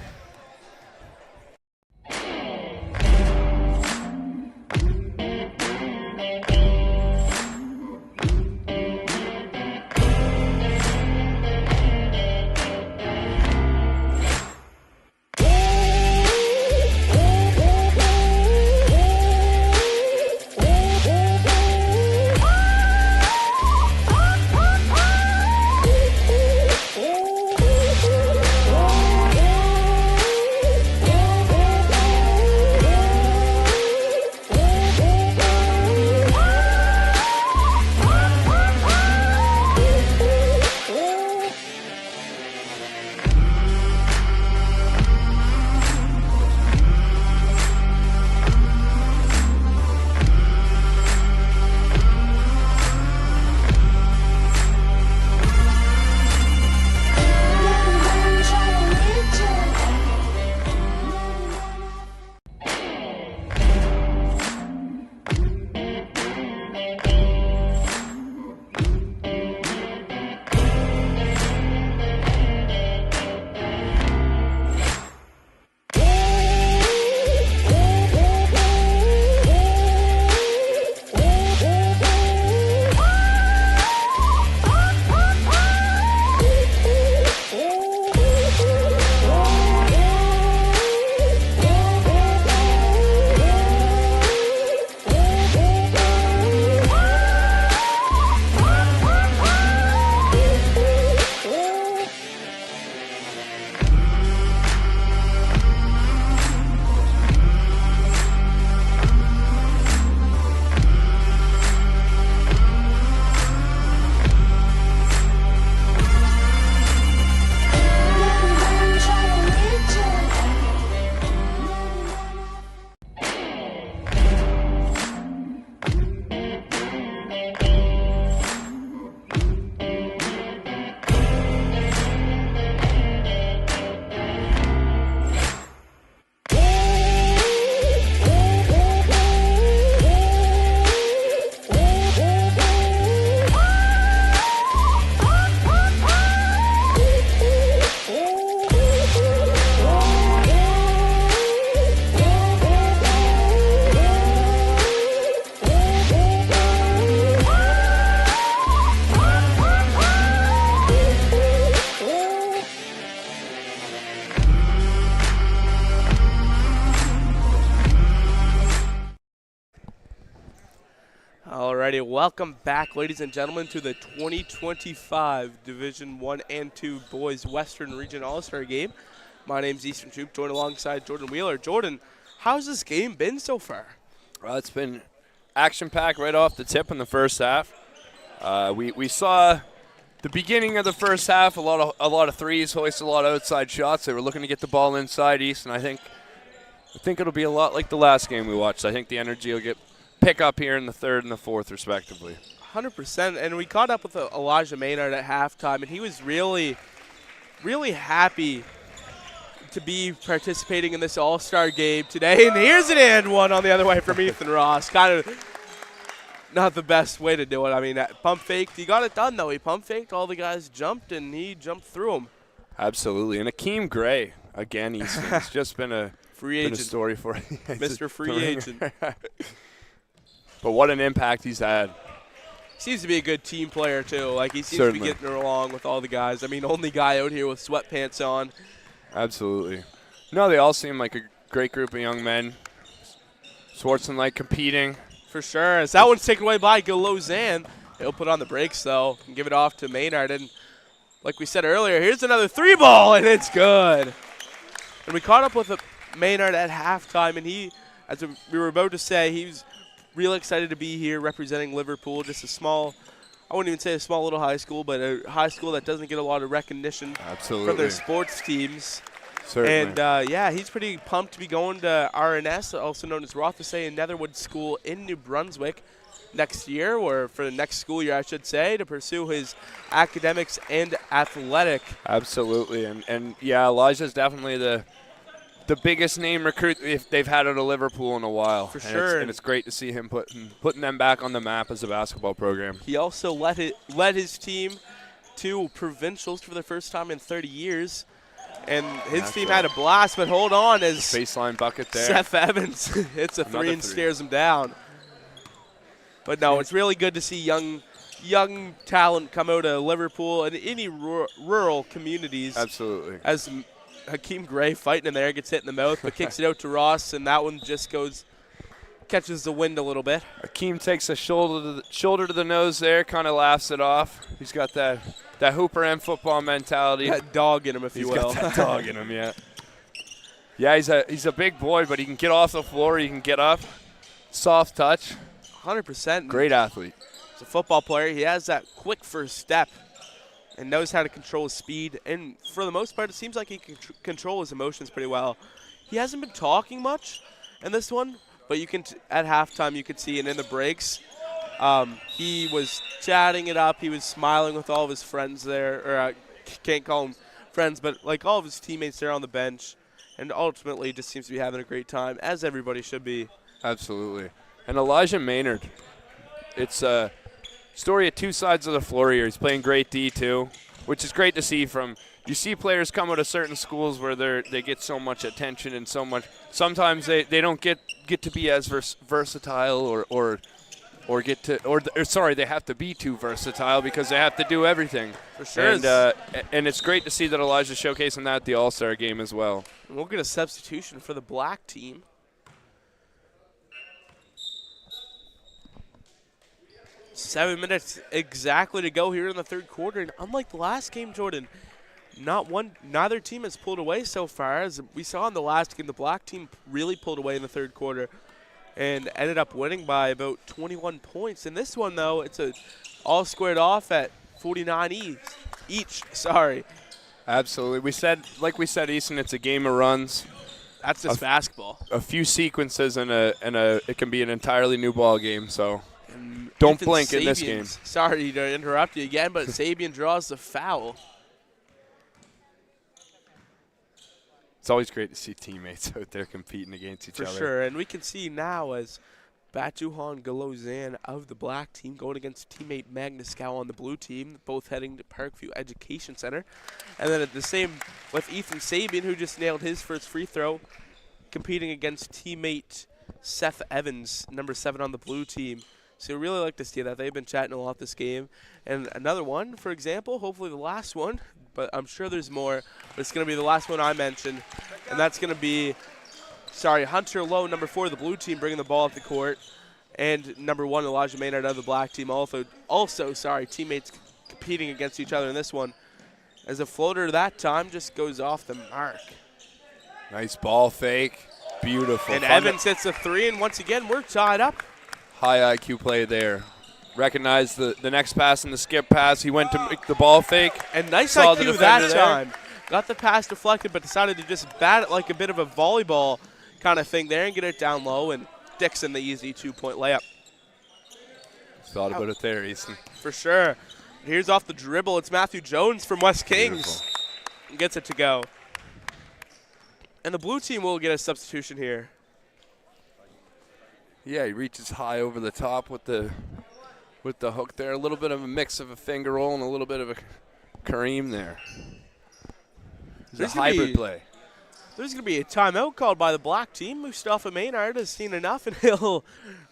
Alrighty, welcome back, ladies and gentlemen, to the 2025 Division 1 and 2 Boys Western Region All-Star game. My name's Easton Troop, joined alongside Jordan Wheeler. Jordan, how's this game been so far? Well, it's been action-packed right off the tip in the first half. We saw the beginning of the first half, a lot of threes, hoisted a lot of outside shots. They were looking to get the ball inside East, and I think it'll be a lot like the last game we watched. I think the energy will pick up here in the third and the fourth, respectively. 100%. And we caught up with Elijah Maynard at halftime, and he was really, really happy to be participating in this All-Star game today. And here's an and one on the other way from Ethan Ross. Kind of not the best way to do it. I mean, that pump faked. He got it done, though. He pump faked. All the guys jumped, and he jumped through them. Absolutely. And Akeem Gray, again, he's just been a Free agent. Been a story for Mr. Free Agent. But what an impact he's had. Seems to be a good team player, too. Like, he seems Certainly. to be getting along with all the guys. I mean, only guy out here with sweatpants on. Absolutely. No, they all seem like a great group of young men. Schwarzenlike competing. For sure. As that one's taken away by Galozan. He'll put on the brakes, though, and give it off to Maynard. And like we said earlier, here's another 3-ball, and it's good. And we caught up with Maynard at halftime, and he, as we were about to say, he was really excited to be here representing Liverpool. Just a small, I wouldn't even say a small little high school, but a high school that doesn't get a lot of recognition from their sports teams. Certainly. And, yeah, he's pretty pumped to be going to RNS, also known as Rothesay and Netherwood School in New Brunswick next year, or for the next school year, I should say, to pursue his academics and athletic. Absolutely. And yeah, Elijah's definitely the biggest name recruit if they've had out of Liverpool in a while. For sure. And it's great to see him putting them back on the map as a basketball program. He also led his team to provincials for the first time in 30 years. And his team had a blast, but hold on as Baseline bucket there. Seth Evans hits a three and stares him down. But no, it's really good to see young talent come out of Liverpool and any rural communities. Absolutely. As Hakeem Gray fighting in there, gets hit in the mouth, but kicks it out to Ross, and that one just catches the wind a little bit. Hakeem takes a shoulder to the nose there, kind of laughs it off. He's got that Hooper and football mentality. That dog in him, if you will. He's got that dog in him, yeah. Yeah, he's a big boy, but he can get off the floor, he can get up. Soft touch. 100%. Great athlete. As a football player, he has that quick first step and knows how to control his speed. And for the most part, it seems like he can control his emotions pretty well. He hasn't been talking much in this one, but you can at halftime you could see, and in the breaks, he was chatting it up. He was smiling with all of his friends there, or I can't call them friends, but like all of his teammates there on the bench, and ultimately just seems to be having a great time, as everybody should be. Absolutely. And Elijah Maynard, it's a story of two sides of the floor here. He's playing great D too, which is great to see. You see players come out of certain schools where they get so much attention and so much. Sometimes they don't get to be as versatile they have to be too versatile because they have to do everything. For sure. And it's great to see that Elijah's showcasing that at the All-Star game as well. And we'll get a substitution for the black team. Seven minutes exactly to go here in the third quarter. And unlike the last game, Jordan, neither team has pulled away so far. As we saw in the last game, the black team really pulled away in the third quarter and ended up winning by about 21 points. In this one, though, it's all squared off at 49 each. Sorry. Absolutely. Like we said, Easton, it's a game of runs. That's just basketball. A few sequences and it can be an entirely new ball game. So don't blink in this game. Sorry to interrupt you again, but Sabian draws the foul. It's always great to see teammates out there competing against each other. For sure, and we can see now as Batuhan Galozan of the black team going against teammate Magnus Gow on the blue team, both heading to Parkview Education Center. And then at the same with Ethan Sabian, who just nailed his first free throw, competing against teammate Seth Evans, number 7 on the blue team. So we really like to see that. They've been chatting a lot this game. And another one, for example, hopefully the last one, but I'm sure there's more. But it's going to be the last one I mentioned, and that's going to be, Hunter Lowe, number 4 of the blue team, bringing the ball up the court, and number 1, Elijah Maynard of the black team, also teammates competing against each other in this one, as a floater that time just goes off the mark. Nice ball fake. Beautiful. And Evans hits a 3, and once again, we're tied up. High IQ play there. Recognized the next pass and the skip pass. He went to make the ball fake. And nice Saw IQ the that time. Got the pass deflected, but decided to just bat it like a bit of a volleyball kind of thing there and get it down low. And Dixon, the easy 2-point layup. Thought about it there, Easton. For sure. Here's off the dribble. It's Matthew Jones from West Kings. Beautiful. And gets it to go. And the blue team will get a substitution here. Yeah, he reaches high over the top with the hook there. A little bit of a mix of a finger roll and a little bit of a Kareem there. It's a hybrid play. There's going to be a timeout called by the black team. Mustafa Maynard has seen enough, and he'll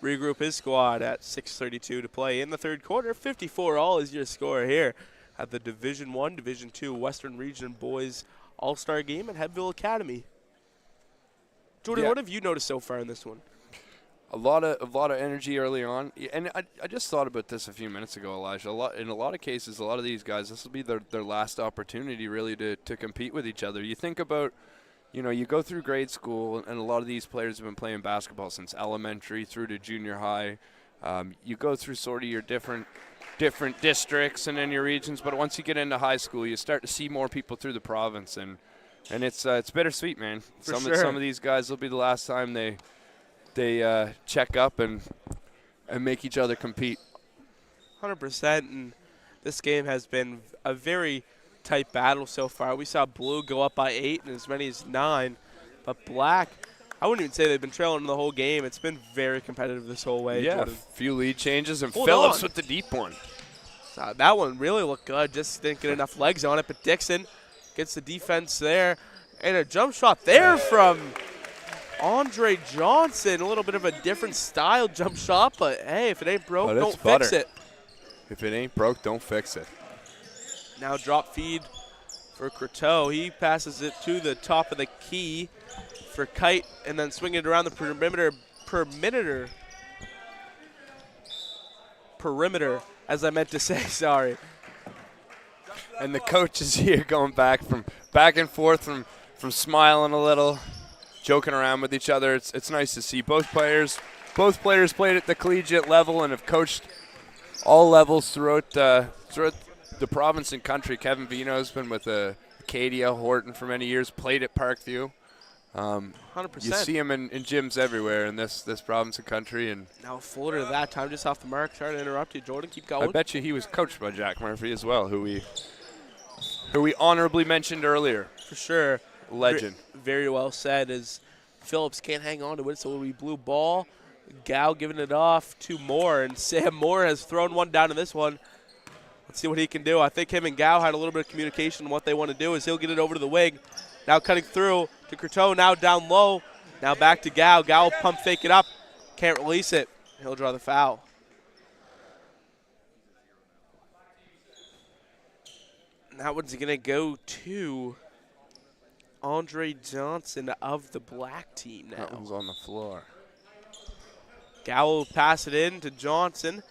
regroup his squad at 6:32 to play in the third quarter. 54-all is your score here at the Division I, Division II Western Region Boys All-Star Game at Headville Academy. Jordan, what have you noticed so far in this one? A lot of energy early on, and I just thought about this a few minutes ago, Elijah. In a lot of cases, a lot of these guys, this will be their last opportunity really to compete with each other. You think about, you go through grade school, and a lot of these players have been playing basketball since elementary through to junior high. You go through sort of your different districts and then your regions, but once you get into high school, you start to see more people through the province, and it's bittersweet, man. Some of these guys will be the last time they check up and make each other compete. 100%, and this game has been a very tight battle so far. We saw blue go up by 8 and as many as 9, but black, I wouldn't even say they've been trailing the whole game. It's been very competitive this whole way. Yeah, Jordan. a few lead changes, and Phillips with the deep one. That one really looked good, just didn't get enough legs on it, but Dixon gets the defense there, and a jump shot there from Andre Johnson. A little bit of a different style jump shot, but hey, if it ain't broke, don't fix it. If it ain't broke, don't fix it. Now drop feed for Croteau. He passes it to the top of the key for Kite, and then swinging it around the perimeter, as I meant to say, sorry. And the coach is here going back and forth from smiling a little, joking around with each other. It's nice to see both players played at the collegiate level and have coached all levels throughout the province and country. Kevin Vino's been with Acadia Horton for many years, played at Parkview. 100%. You see him in gyms everywhere in this province and country. And now a floater that time just off the mark. Sorry to interrupt you, Jordan. Keep going. I bet you he was coached by Jack Murphy as well, who we honorably mentioned earlier. For sure. Legend. Very well said, as Phillips can't hang on to it, so it'll be blue ball. Gow giving it off to Moore, and Sam Moore has thrown one down in this one. Let's see what he can do. I think him and Gow had a little bit of communication on what they want to do, as he'll get it over to the wing. Now cutting through to Croteau, now down low. Now back to Gow. Gow will pump fake it up. Can't release it. He'll draw the foul. And that one's going to go to Andre Johnson of the black team now. That one's on the floor. Gow will pass it in to Johnson.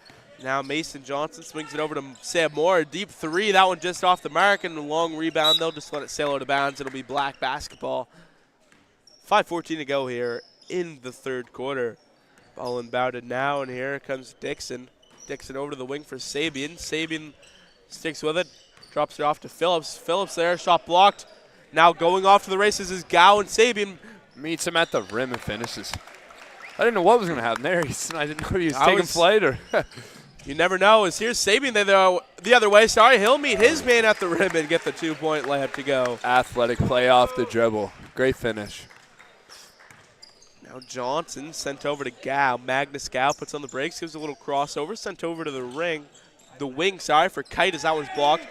Now Mason Johnson swings it over to Sam Moore. A deep three. That one just off the mark, and a long rebound. They'll just let it sail out of bounds. It'll be black basketball. 5:14 to go here in the third quarter. Ball inbounded now, and here comes Dixon. Dixon over to the wing for Sabian. Sabian sticks with it. Drops it off to Phillips. Phillips there. Shot blocked. Now going off to the races is Gow, and Sabian meets him at the rim and finishes. I didn't know what was going to happen there. I didn't know he was taking flight or. You never know. As here's Sabian the other way. Sorry, he'll meet his man at the rim and get the 2-point layup to go. Athletic play off the dribble. Great finish. Now Johnson sent over to Gow. Magnus Gow puts on the brakes, gives a little crossover, sent over to the wing, for Kite as that one's blocked.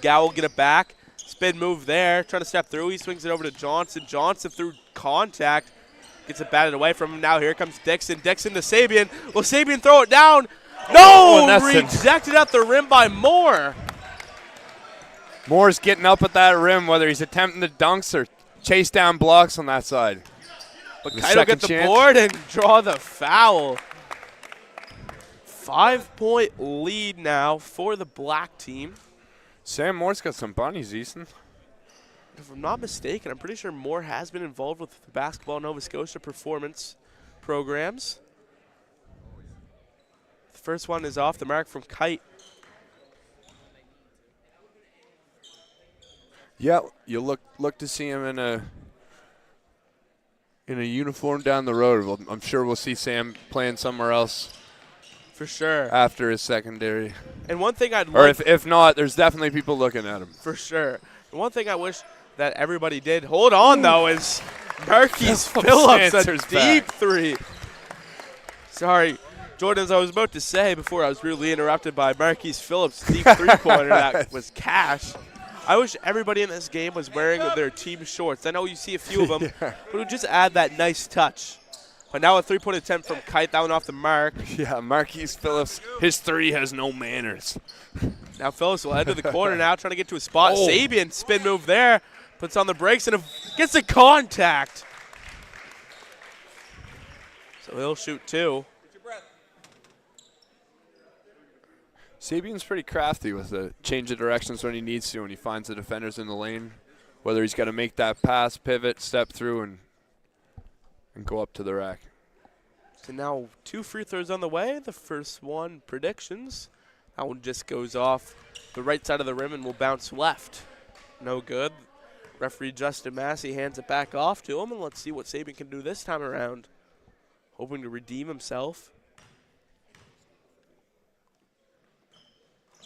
Gow will get it back. Spin move there, trying to step through. He swings it over to Johnson. Johnson through contact. Gets it batted away from him. Now here comes Dixon. Dixon to Sabian. Will Sabian throw it down? No! Rejected at the rim by Moore. Moore's getting up at that rim, whether he's attempting the dunks or chase down blocks on that side. But Kite will get the board and draw the foul. 5-point lead now for the black team. Sam Moore's got some bunnies, Easton. If I'm not mistaken, I'm pretty sure Moore has been involved with the Basketball Nova Scotia performance programs. The first one is off the mark from Kite. Yeah, you look to see him in a uniform down the road. I'm sure we'll see Sam playing somewhere else. For sure. After his secondary. And one thing I'd or like, if not, there's definitely people looking at him. For sure. And one thing I wish that everybody did hold on, though, is Marquise Phillips, a answers deep back. three. Sorry, Jordan, as I was about to say before I was rudely interrupted by Marquise Phillips' deep three-pointer that was cash. I wish everybody in this game was wearing their team shorts. I know you see a few of them, but it would just add that nice touch. But now a three-point attempt from Kite, that one off the mark. Yeah, Marquise Phillips, his three has no manners. Now Phillips will head to the corner now, trying to get to a spot. Oh. Sabian, spin move there, puts on the brakes and gets a contact. So he'll shoot two. Sabian's pretty crafty with the change of directions when he needs to, when he finds the defenders in the lane. Whether he's got to make that pass, pivot, step through, and go up to the rack. So now 2 free throws on the way. The first one, predictions. That one just goes off the right side of the rim and will bounce left. No good. Referee Justin Massey hands it back off to him, and let's see what Sabian can do this time around. Hoping to redeem himself.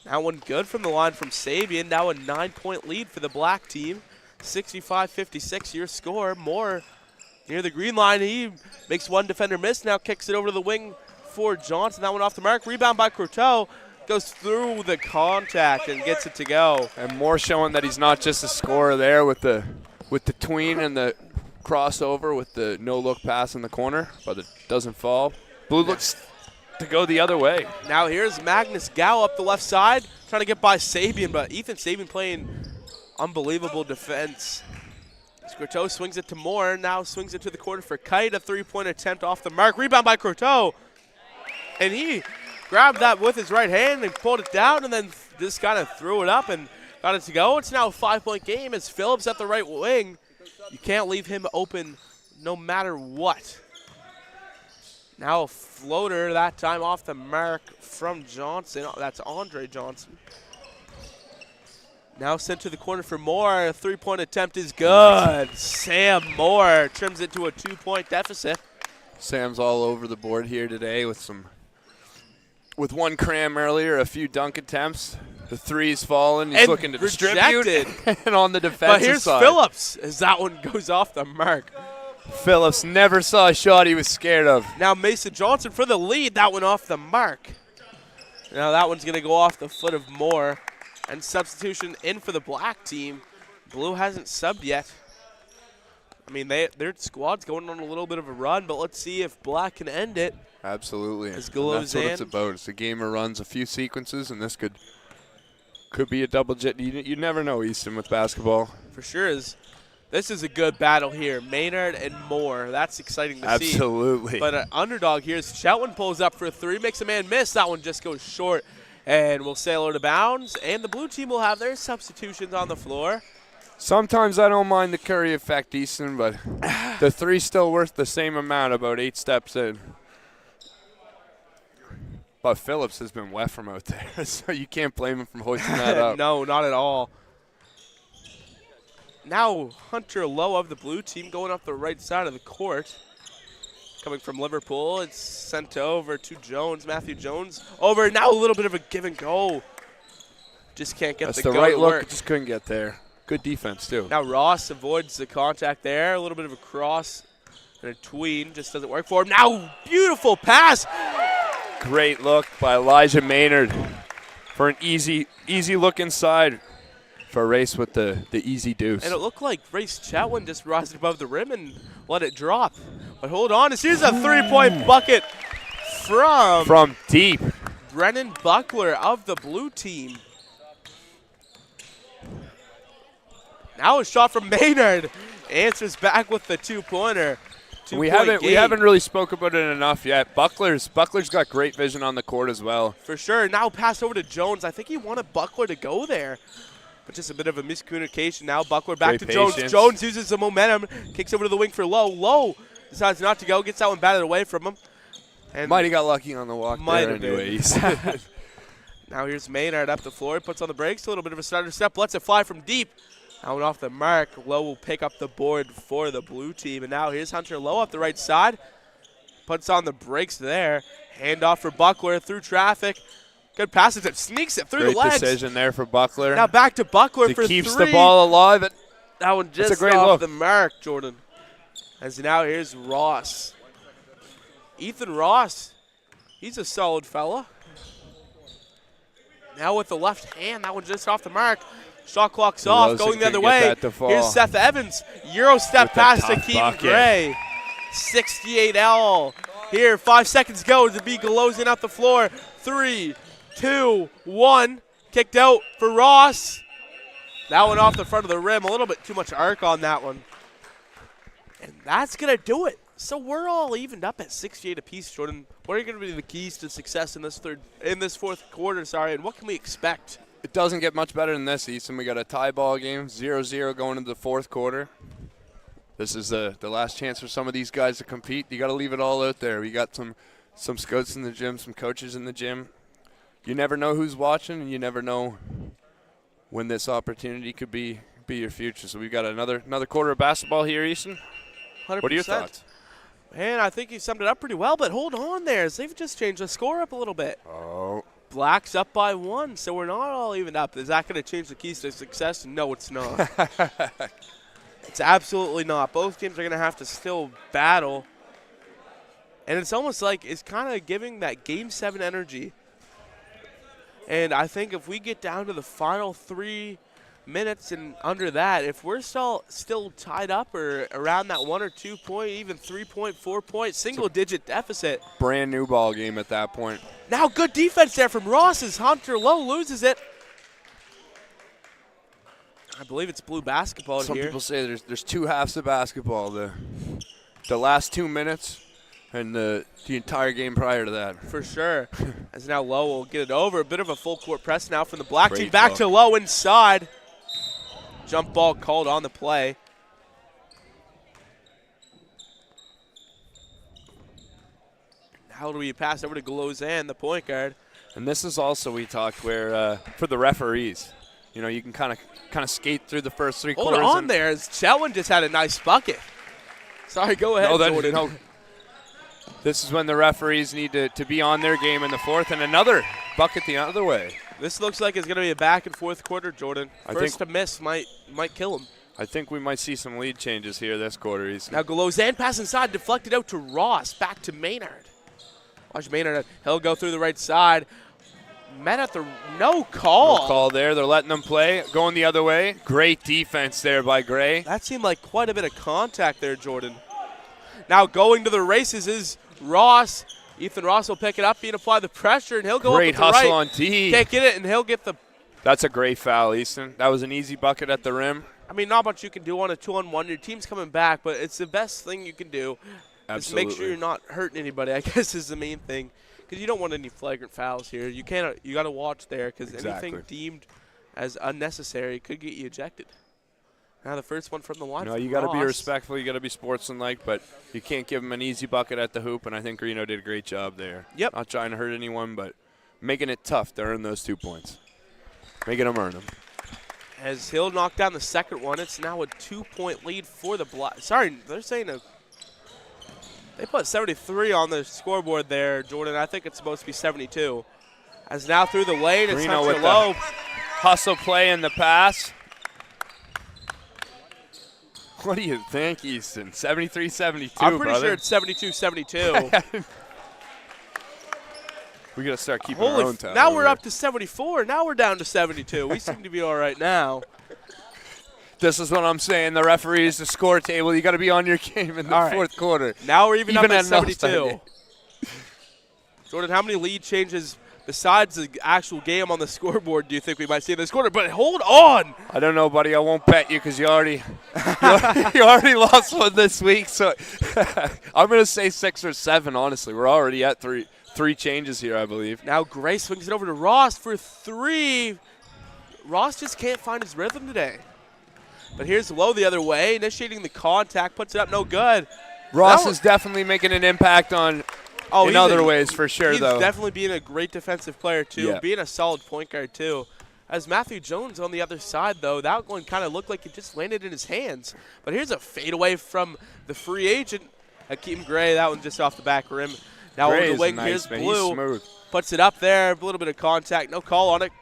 That one good from the line from Sabian. Now a 9-point lead for the black team. 65-56 your score. Moore near the green line. He makes one defender miss. Now kicks it over to the wing for Johnson. That one off the mark. Rebound by Courteau. Goes through the contact and gets it to go. And Moore showing that he's not just a scorer there with the tween and the crossover with the no-look pass in the corner, but it doesn't fall. Blue looks to go the other way. Now here's Magnus Gow up the left side, trying to get by Sabian, but Ethan Sabian playing unbelievable defense. Courteau swings it to Moore, now swings it to the corner for Kite, a three-point attempt off the mark. Rebound by Courteau, and he grabbed that with his right hand and pulled it down and then just kind of threw it up and got it to go. It's now a 5-point game as Phillips at the right wing. You can't leave him open no matter what. Now a floater, that time off the mark from Johnson. That's Andre Johnson. Now sent to the corner for Moore. A three-point attempt is good. Sam Moore trims it to a 2-point deficit. Sam's all over the board here today with one cram earlier, a few dunk attempts. The three's falling. He's And looking to rejected. distribute. And on the defensive But here's side, Phillips as that one goes off the mark. Phillips never saw a shot he was scared of. Now Mason Johnson for the lead. That one off the mark. Now that one's going to go off the foot of Moore. And substitution in for the black team. Blue hasn't subbed yet. I mean, their squad's going on a little bit of a run, but let's see if black can end it. Absolutely. As And that's what it's Golozan- about. It's a game of runs, a few sequences, and this could be a double jet. You never know, Easton, with basketball. For sure this is a good battle here. Maynard and Moore. That's exciting to see. Absolutely. But an underdog here is Chelwin pulls up for a three, makes a man miss. That one just goes short and will sail out of bounds. And the blue team will have their substitutions on the floor. Sometimes I don't mind the Curry effect, Easton, but the three's still worth the same amount about 8 steps in. But Phillips has been wet from out there, so you can't blame him from hoisting that up. No, not at all. Now Hunter Lowe of the blue team going up the right side of the court. Coming from Liverpool, it's sent over to Jones, Matthew Jones. Over, now a little bit of a give and go. Just can't get That's the the go right to look, work. just couldn't get there. Good defense, too. Now Ross avoids the contact there. A little bit of a cross and a tween. Just doesn't work for him. Now beautiful pass. Great look by Elijah Maynard for an easy look inside for a race with the easy deuce. And it looked like Race Chatwin just rised above the rim and let it drop. But hold on, here's a three-point bucket from deep. Brennan Buckler of the blue team. Now a shot from Maynard. Answers back with the two-pointer. We haven't really spoke about it enough yet. Buckler's got great vision on the court as well. For sure. Now passed over to Jones. I think he wanted Buckler to go there. But just a bit of a miscommunication now. Buckler back Great to Jones. patience. Jones uses the momentum. Kicks over to the wing for Lowe. Lowe decides not to go. Gets that one batted away from him. And Might have got lucky on the walk Might there have did. anyways. now here's Maynard up the floor. Puts on the brakes. A little bit of a starter step. Lets it fly from deep. Out off the mark. Lowe will pick up the board for the blue team. And now here's Hunter Lowe up the right side. Puts on the brakes there. Handoff for Buckler through traffic. Good pass. It sneaks it through Great the legs. decision there for Buckler. Now back to Buckler He for keeps three. the ball alive. That one just a great off look. the mark, Jordan. As now here's Ross. Ethan Ross, he's a solid fella. Now with the left hand, that one just off the mark. Shot clock's off, going the other way. Here's Seth Evans. Euro step pass to Keaton Gray. 68L. Here, 5 seconds go to be Golozin up the floor. 3, 2, 1. Kicked out for Ross. That one off the front of the rim. A little bit too much arc on that one. And that's going to do it. So we're all evened up at 68 apiece, Jordan. What are going to be the keys to success in this fourth quarter, and what can we expect? It doesn't get much better than this, Easton. We got a tie ball game, 0-0 going into the fourth quarter. This is the last chance for some of these guys to compete. You got to leave it all out there. We got some scouts in the gym, some coaches in the gym. You never know who's watching, and you never know when this opportunity could be your future. So we've got another quarter of basketball here, Easton. 100%. What are your thoughts? Man, I think you summed it up pretty well, but hold on there. They've just changed the score up a little bit. Oh. Black's up by 1, so we're not all evened up. Is that going to change the keys to success? No, it's not. It's absolutely not. Both teams are going to have to still battle. And it's almost like it's kind of giving that Game 7 energy. And I think if we get down to the final 3 minutes and under that, if we're still tied up or around that 1 or 2 point, even 3 point, 4 point, single-digit deficit. Brand new ball game at that point. Now good defense there from Ross as Hunter Lowe loses it. I believe it's blue basketball here. Some people say there's 2 halves of basketball. The last 2 minutes and the entire game prior to that. For sure. As now Lowe will get it over. A bit of a full court press now from the black Great team. Back ball. to Lowe inside. Jump ball called on the play. How do we pass over to Golozin, the point guard? And this is also, we talked, where for the referees, you can kind of skate through the first 3 quarters. Hold on there. Chelwin just had a nice bucket. Sorry, go ahead, Jordan. No. This is when the referees need to be on their game in the fourth, and another bucket the other way. This looks like it's going to be a back and forth quarter, Jordan. First to miss might kill him. I think we might see some lead changes here this quarter. Now Golozin pass inside, deflected out to Ross, back to Maynard. Watch Maynard, he'll go through the right side. Met at the no call. No call there. They're letting them play. Going the other way. Great defense there by Gray. That seemed like quite a bit of contact there, Jordan. Now going to the races is Ross. Ethan Ross will pick it up, apply the pressure, and he'll go great up with the hustle right. on D. Can't get it, and he'll get the. That's a great foul, Easton. That was an easy bucket at the rim. I mean, not much you can do on a 2-on-1. Your team's coming back, but it's the best thing you can do. Absolutely. Just make sure you're not hurting anybody, I guess, is the main thing. Because you don't want any flagrant fouls here. You got to watch there, because anything deemed as unnecessary could get you ejected. Now the first one from the line. No, you got to be respectful. You got to be sportsmanlike, but you can't give them an easy bucket at the hoop. And I think Reno did a great job there. Yep. Not trying to hurt anyone, but making it tough to earn those 2 points, making them earn them. As Hill knocked down the second one, it's now a 2-point lead for the Black. Sorry, they're saying they put 73 on the scoreboard there, Jordan. I think it's supposed to be 72. As now through the lane, it's Reno Hunter with Lowe. the hustle play and the pass. What do you think, Easton? 73-72, I'm pretty brother. sure it's 72-72. We got to start keeping our own time. Now we're up to 74. Now we're down to 72. We seem to be all right now. This is what I'm saying. The referees, the score table, you got to be on your game in the fourth quarter. Now we're even up at an 72. Jordan, how many lead changes besides the actual game on the scoreboard do you think we might see in this quarter? But hold on. I don't know, buddy. I won't bet you because you already lost one this week. So I'm going to say 6 or 7, honestly. We're already at three changes here, I believe. Now Gray swings it over to Ross for 3. Ross just can't find his rhythm today. But here's Lowe the other way, initiating the contact, puts it up, no good. Ross is definitely making an impact in other ways for sure, though. He's definitely being a great defensive player, too, Yeah. being a solid point guard, too. As Matthew Jones on the other side, though, that one kind of looked like it just landed in his hands. But here's a fadeaway from the free agent, Hakeem Gray. That one just off the back rim. Now Gray on the wing, nice, here's man. Blue. He's smooth. Puts it up there, a little bit of contact, no call on it.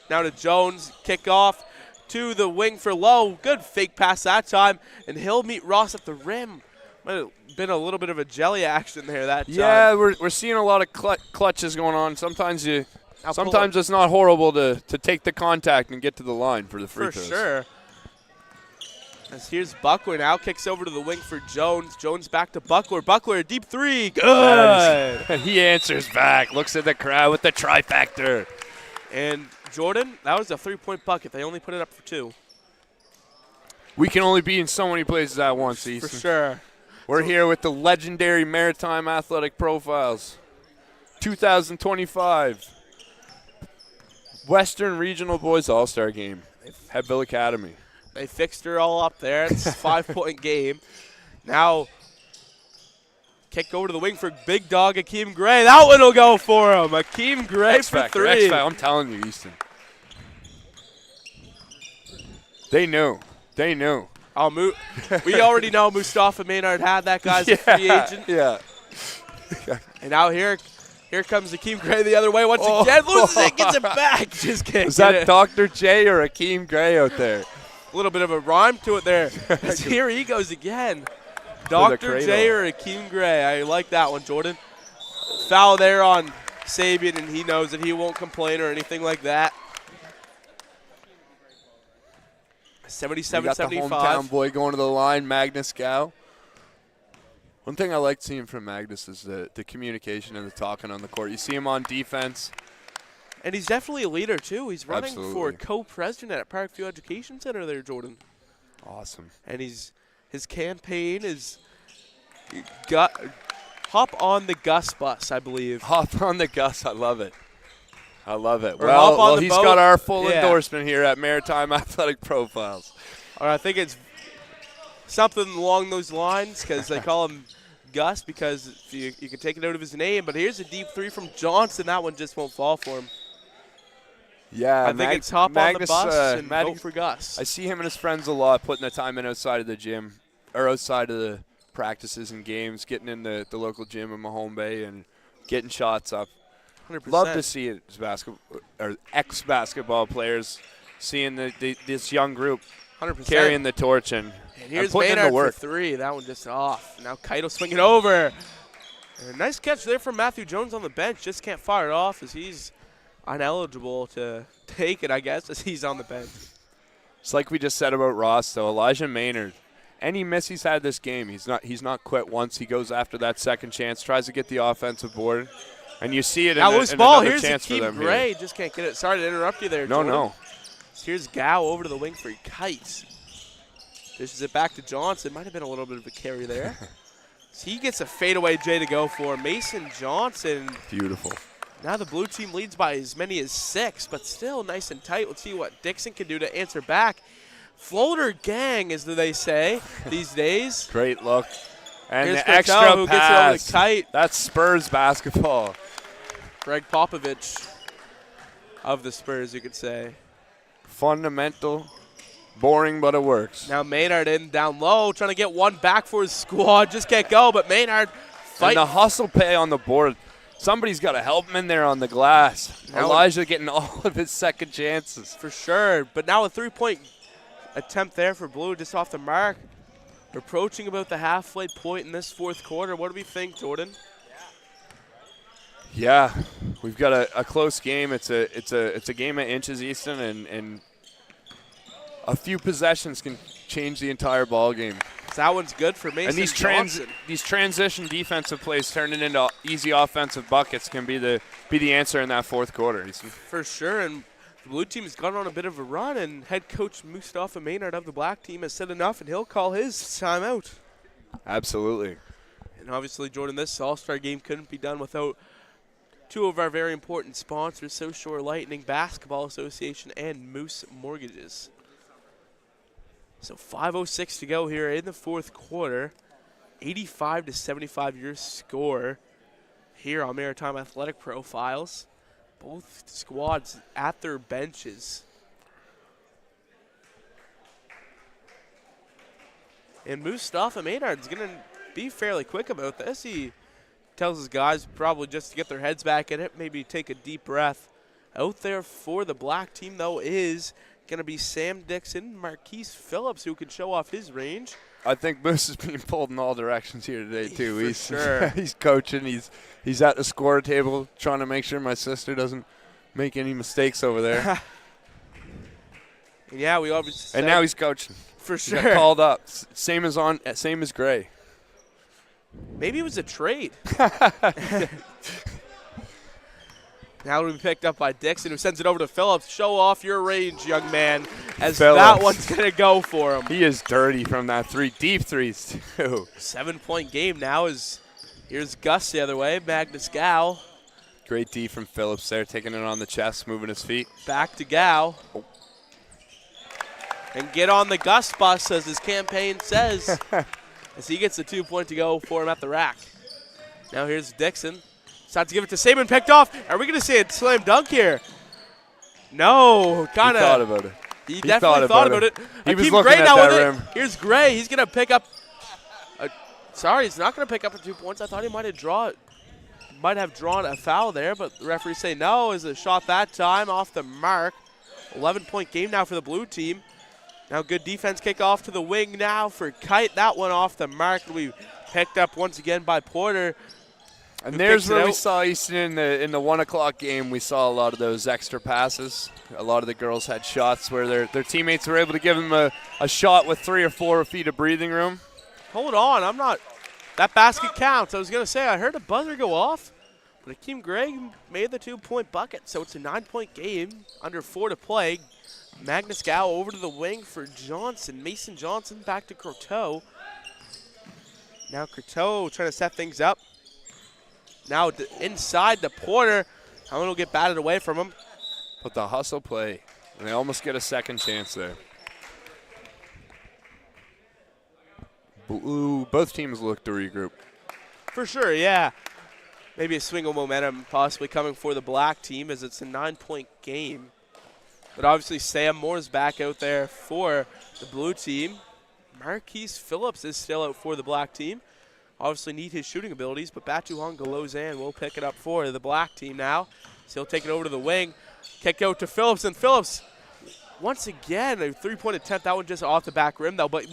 Now to Jones, kick off to the wing for Lowe. Good fake pass that time, and he'll meet Ross at the rim. Might have been a little bit of a jelly action there that time. Yeah, we're seeing a lot of clutches going on. Sometimes it's not horrible to take the contact and get to the line for the free throws. For sure. As here's Buckler now, kicks over to the wing for Jones. Jones back to Buckler. Buckler, a deep three. Good. He answers back, looks at the crowd with the trifecta. And Jordan, that was a 3-point bucket. They only put it up for 2. We can only be in so many places at once, Easton. For sure. We're here with the legendary Maritime Athletic Profiles 2025 Western Regional Boys All-Star Game, Headville Academy. They fixed her all up there. It's a 5-point game. Now, kick over to the wing for big dog Akeem Gray. That one will go for him. Akeem Gray for 3. X-Factor, I'm telling you, Easton. They knew. Oh, we already know Mustafa Maynard had that guy's a free agent. Yeah. And now here comes Akeem Gray the other way once again. Loses it, gets it back. Just can't Was get that it. Dr. J or Akeem Gray out there? A little bit of a rhyme to it there. Here he goes again. Dr. J or Akeem Gray. I like that one, Jordan. Foul there on Sabian, and he knows that he won't complain or anything like that. 77-75. got the hometown boy going to the line, Magnus Gow. One thing I like seeing from Magnus is the communication and the talking on the court. You see him on defense. And he's definitely a leader, too. He's running for Absolutely. co-president at Parkview Education Center there, Jordan. Awesome. And his campaign is hop on the Gus bus, I believe. Hop on the Gus. I love it. Or hop on Well, the he's boat. got our full Yeah. endorsement here at Maritime Athletic Profiles. Or I think it's something along those lines because they call him Gus because you can take it out of his name. But here's a deep 3 from Johnson. That one just won't fall for him. Yeah, I think it's hop Magnus, on the bus and Magnus, vote for Gus. I see him and his friends a lot putting the time in outside of the gym or outside of the practices and games, getting in the local gym in Mahone Bay and getting shots up. 100%. Love to see it as basketball or ex-basketball players seeing this young group 100%. carrying the torch and Here's putting in Maynard the work. for 3. That one just off. Now Keitel swinging over. And a nice catch there from Matthew Jones on the bench. Just can't fire it off as he's ineligible to take it, I guess, as he's on the bench. It's like we just said about Ross, though. Elijah Maynard, any miss he's had this game, he's not quit once. He goes after that second chance, tries to get the offensive board, and you see it. Now in loose in ball. another Here's chance for Akeem them Gray. here. Just can't get it. Sorry to interrupt you there, No, Jordan. no. Here's Gow over to the wing for Kite. Dishes it back to Johnson. Might have been a little bit of a carry there. So he gets a fadeaway J to go for Mason Johnson. Beautiful. Now the blue team leads by as many as 6, but still nice and tight. Let's see what Dixon can do to answer back. Floater gang, as they say these days. Great look. And Here's the extra Patel, who gets it over pass. to Kite. That's Spurs basketball. Greg Popovich of the Spurs, you could say. Fundamental. Boring, but it works. Now Maynard in down low, trying to get one back for his squad. Just can't go, but Maynard And fighting. the hustle pay on the board. Somebody's got to help him in there on the glass. Now Elijah getting all of his second chances. For sure, but now a 3-point attempt there for Blue, just off the mark. Approaching about the halfway point in this 4th quarter. What do we think, Jordan? Yeah, we've got a close game. It's a game at inches, Easton, and a few possessions can change the entire ball game. So that one's good for Mason And these transition defensive plays turning into easy offensive buckets can be the answer in that 4th quarter, Easton. For sure, and the blue team has gone on a bit of a run, and head coach Mustafa Maynard of the black team has said enough, and he'll call his timeout. Absolutely. And obviously, Jordan, this All-Star game couldn't be done without 2 of our very important sponsors, South Shore Lightning Basketball Association and Moose Mortgages. So 5:06 to go here in the 4th quarter. 85-75 your score here on Maritime Athletic Profiles. Both squads at their benches. And Mustafa Maynard's going to be fairly quick about this. He tells his guys probably just to get their heads back in it, maybe take a deep breath. Out there for the black team, though, is going to be Sam Dixon, Marquise Phillips, who can show off his range. I think Moose is being pulled in all directions here today too. For He's sure. he's coaching. He's at the score table trying to make sure my sister doesn't make any mistakes over there. Yeah, we obviously. And now he's coaching. for He sure. got called up. Same as Gray. Maybe it was a trade. Now it'll be picked up by Dixon, who sends it over to Phillips. Show off your range, young man, as Phillips. that one's going to go for him. He is dirty from that three. Deep threes, too. 7-point game now is here's Gus the other way. Magnus Gow Great D from Phillips there, taking it on the chest, moving his feet. back to Gow. And get on the Gus bus, as his campaign says, as he gets the 2-point to go for him at the rack. Now here's Dixon. Decides to give it to Saban, picked off. Are we going to see a slam dunk here? No, kind He thought of. about it. He definitely thought about it. He was Akeem looking Gray at now that with rim. it. Here's Gray. He's going to pick up. Sorry, he's not going to pick up the 2 points. I thought he might have drawn a foul there, but the referees say no. Is a shot that time off the mark. 11-point game now for the blue team. Now good defense kick off to the wing now for Kite. That one off the mark. We picked up once again by Porter. And who there's kicks it where we out. saw Easton in the 1 o'clock game. We saw a lot of those extra passes. A lot of the girls had shots where their teammates were able to give them a shot with 3 or 4 feet of breathing room. Hold on, I'm not. That basket counts. I was going to say, I heard a buzzer go off, but Akeem Gray made the 2-point bucket, so it's a 9-point game, under 4 to play. Magnus Gow over to the wing for Johnson. Mason Johnson back to Croteau. Now Croteau trying to set things up. Now inside the Porter. How will get batted away from him. But the hustle play, and they almost get a second chance there. Both teams look to regroup. For sure, yeah. Maybe a swing of momentum possibly coming for the black team, as it's a 9-point game. But obviously Sam Moore's back out there for the blue team. Marquise Phillips is still out for the black team. Obviously need his shooting abilities, but Batuhanga Lozan will pick it up for the black team now. So he'll take it over to the wing. Kick out to Phillips, and Phillips, once again, a 3-point attempt. That one just off the back rim, though. But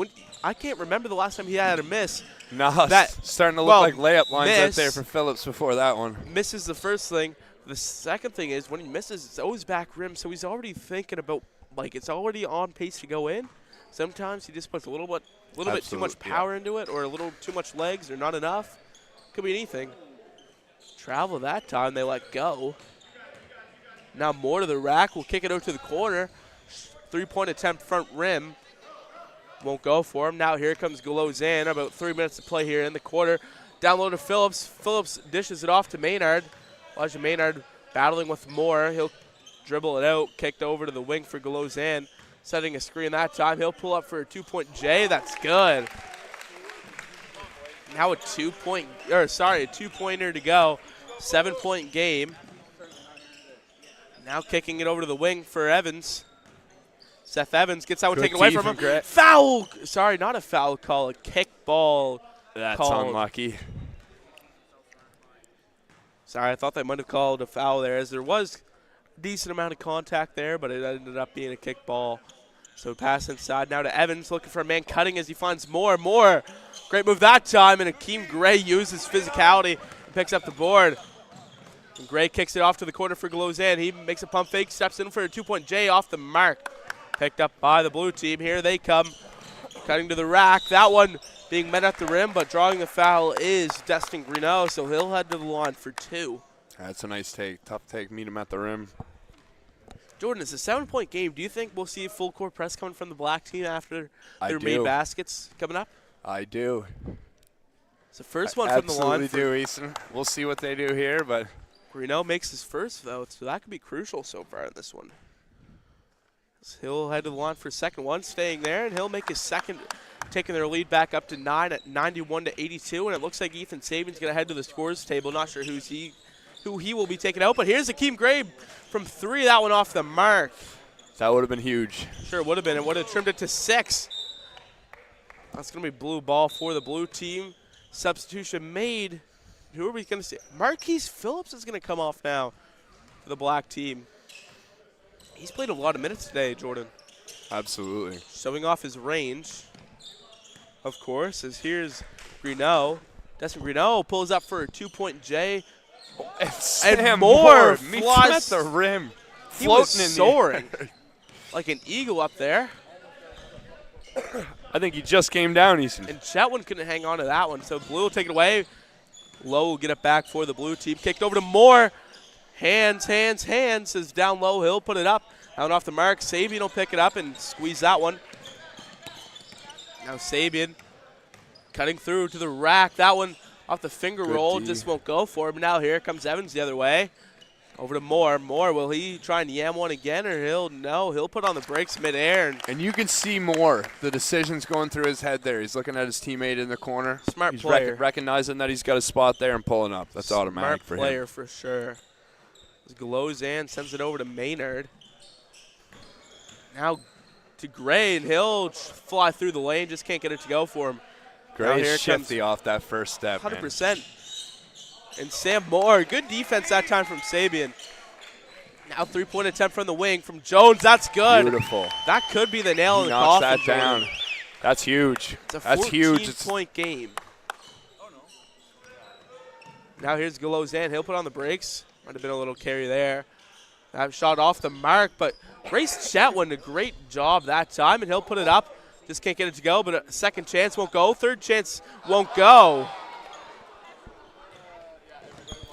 I can't remember the last time he had a miss. No, That- starting to look well, like layup lines out miss. there for Phillips before that one. Misses the first thing. The second thing is when he misses, it's always back rim, so he's already thinking about, like, it's already on pace to go in. Sometimes he just puts a little bit too much Absolute, power into it, or a little too much legs, or not enough. Could be anything. Travel that time, they let go. Now Moore to the rack, will kick it out to the corner. 3-point attempt front rim. Won't go for him. Now here comes Golozan. About 3 minutes to play here in the quarter. Down low to Phillips. Phillips dishes it off to Maynard. Elijah Maynard battling with Moore. He'll dribble it out. Kicked over to the wing for Golozan. Setting a screen that time. He'll pull up for a 2-point J. That's good. Now a 2-pointer to go. 7-point game. Now kicking it over to the wing for Evans. Seth Evans gets that one Good taken away tee from from him. Gray. Foul! Sorry, not a foul call. A kick ball. That's called. unlucky. Sorry, I thought they might have called a foul there, as there was a decent amount of contact there, but it ended up being a kick ball. So pass inside now to Evans, looking for a man cutting as he finds Moore. Moore, great move that time, and Akeem Gray uses physicality and picks up the board. And Gray kicks it off to the corner for Glozan. He makes a pump fake, steps in for a 2-point J off the mark. Picked up by the blue team. Here they come, cutting to the rack. That one being met at the rim, but drawing the foul is Destin Greeno, so he'll head to the line for 2. That's a nice take. Tough take. Meet him at the rim. Jordan, it's a 7-point game. Do you think we'll see a full court press coming from the black team after I their main do. baskets coming up? I do. It's the first one from the line. Absolutely do, Easton. We'll see what they do here, but Greeno makes his first, though, so that could be crucial so far in this one. So he'll head to the line for a second one, staying there, and he'll make his second, taking their lead back up to 9 at 91-82, and it looks like Ethan Saban's going to head to the scores table. Not sure who he will be taking out, but here's Akeem Gray from 3. That one off the mark. that would have been huge. Sure would have been. It would have trimmed it to 6. That's going to be blue ball for the blue team. Substitution made. Who are we going to see? Marquise Phillips is going to come off now for the black team. He's played a lot of minutes today, Jordan. Absolutely. Showing off his range. of course, as here's Greeno. Desmond Greeno pulls up for a 2-point J. And Sam Moore meets him flies- at the rim. He was Floating in the soaring like an eagle up there. I think he just came down, Easton. And Chetwin couldn't hang on to that one, so Blue will take it away. Low will get it back for the blue team. Kicked over to Moore. Hands, says down low. He'll put it up. Out off the mark. Sabian will pick it up and squeeze that one. Now Sabian cutting through to the rack. That one off the finger Good roll. D. Just won't go for him. Now here comes Evans the other way. Over to Moore. Moore, will he try and yam one again, or he'll put on the brakes midair. And you can see Moore, the decisions going through his head there. He's looking at his teammate in the corner. Smart He's player. recognizing that he's got a spot there and pulling up. That's automatic for Smart player him. for sure. Glozan sends it over to Maynard. Now to Gray, and he'll fly through the lane. Just can't get it to go for him. Now here Gray's comes shifty off that first step, 100%. And Sam Moore, good defense that time from Sabian. Now 3-point attempt from the wing from Jones. That's good. Beautiful. That could be the nail He in the knocks coffin. that down. Jordan. That's huge. It's a That's huge. 14-point game. Now here's Glozan. He'll put on the brakes. Might have been a little carry there. That shot off the mark, but Grace Chetwin did a great job that time, and he'll put it up. Just can't get it to go, but a second chance won't go. Third chance won't go.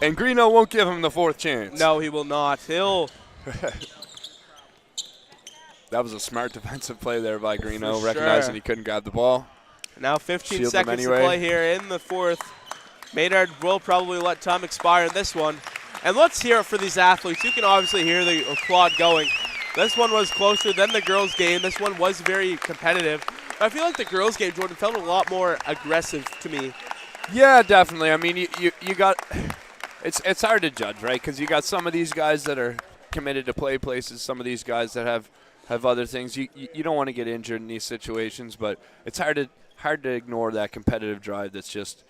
And Greeno won't give him the fourth chance. No, he will not. He'll That was a smart defensive play there by Greeno, For recognizing sure. he couldn't grab the ball. now 15 Shield them seconds anyway. to play here in the fourth. Maynard will probably let time expire in this one. And let's hear it for these athletes. You can obviously hear the applaud going. This one was closer than the girls' game. This one was very competitive. But I feel like the girls' game, Jordan, felt a lot more aggressive to me. Yeah, definitely. I mean, you got it's hard to judge, right? Because you got some of these guys that are committed to play places, some of these guys that have other things. You don't want to get injured in these situations, but it's hard to ignore that competitive drive that's just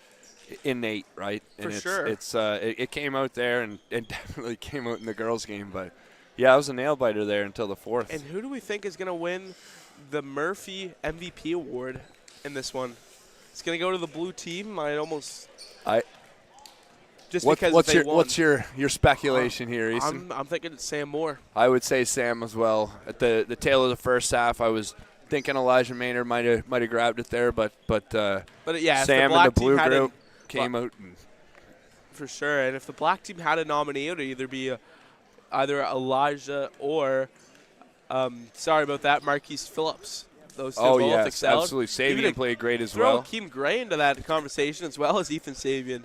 innate, right? For And sure. It came out there and it definitely came out in the girls' game, but yeah, it was a nail biter there until the fourth. And who do we think is going to win the Murphy MVP award in this one? It's going to go to the blue team. Just because what's they your won. what's your speculation here, Easton? I'm thinking it's Sam Moore. I would say Sam as well. At the tail of the first half, I was thinking Elijah Maynard might have grabbed it there, but Yeah, if Sam the and the black team blue had group came out. And for sure. And if the black team had a nominee, it would either be either Elijah or, sorry about that, Marquise Phillips. Those two both yes, excelled. absolutely. Even Sabian played great as throw well. Keem Gray into that conversation as well as Ethan Sabian.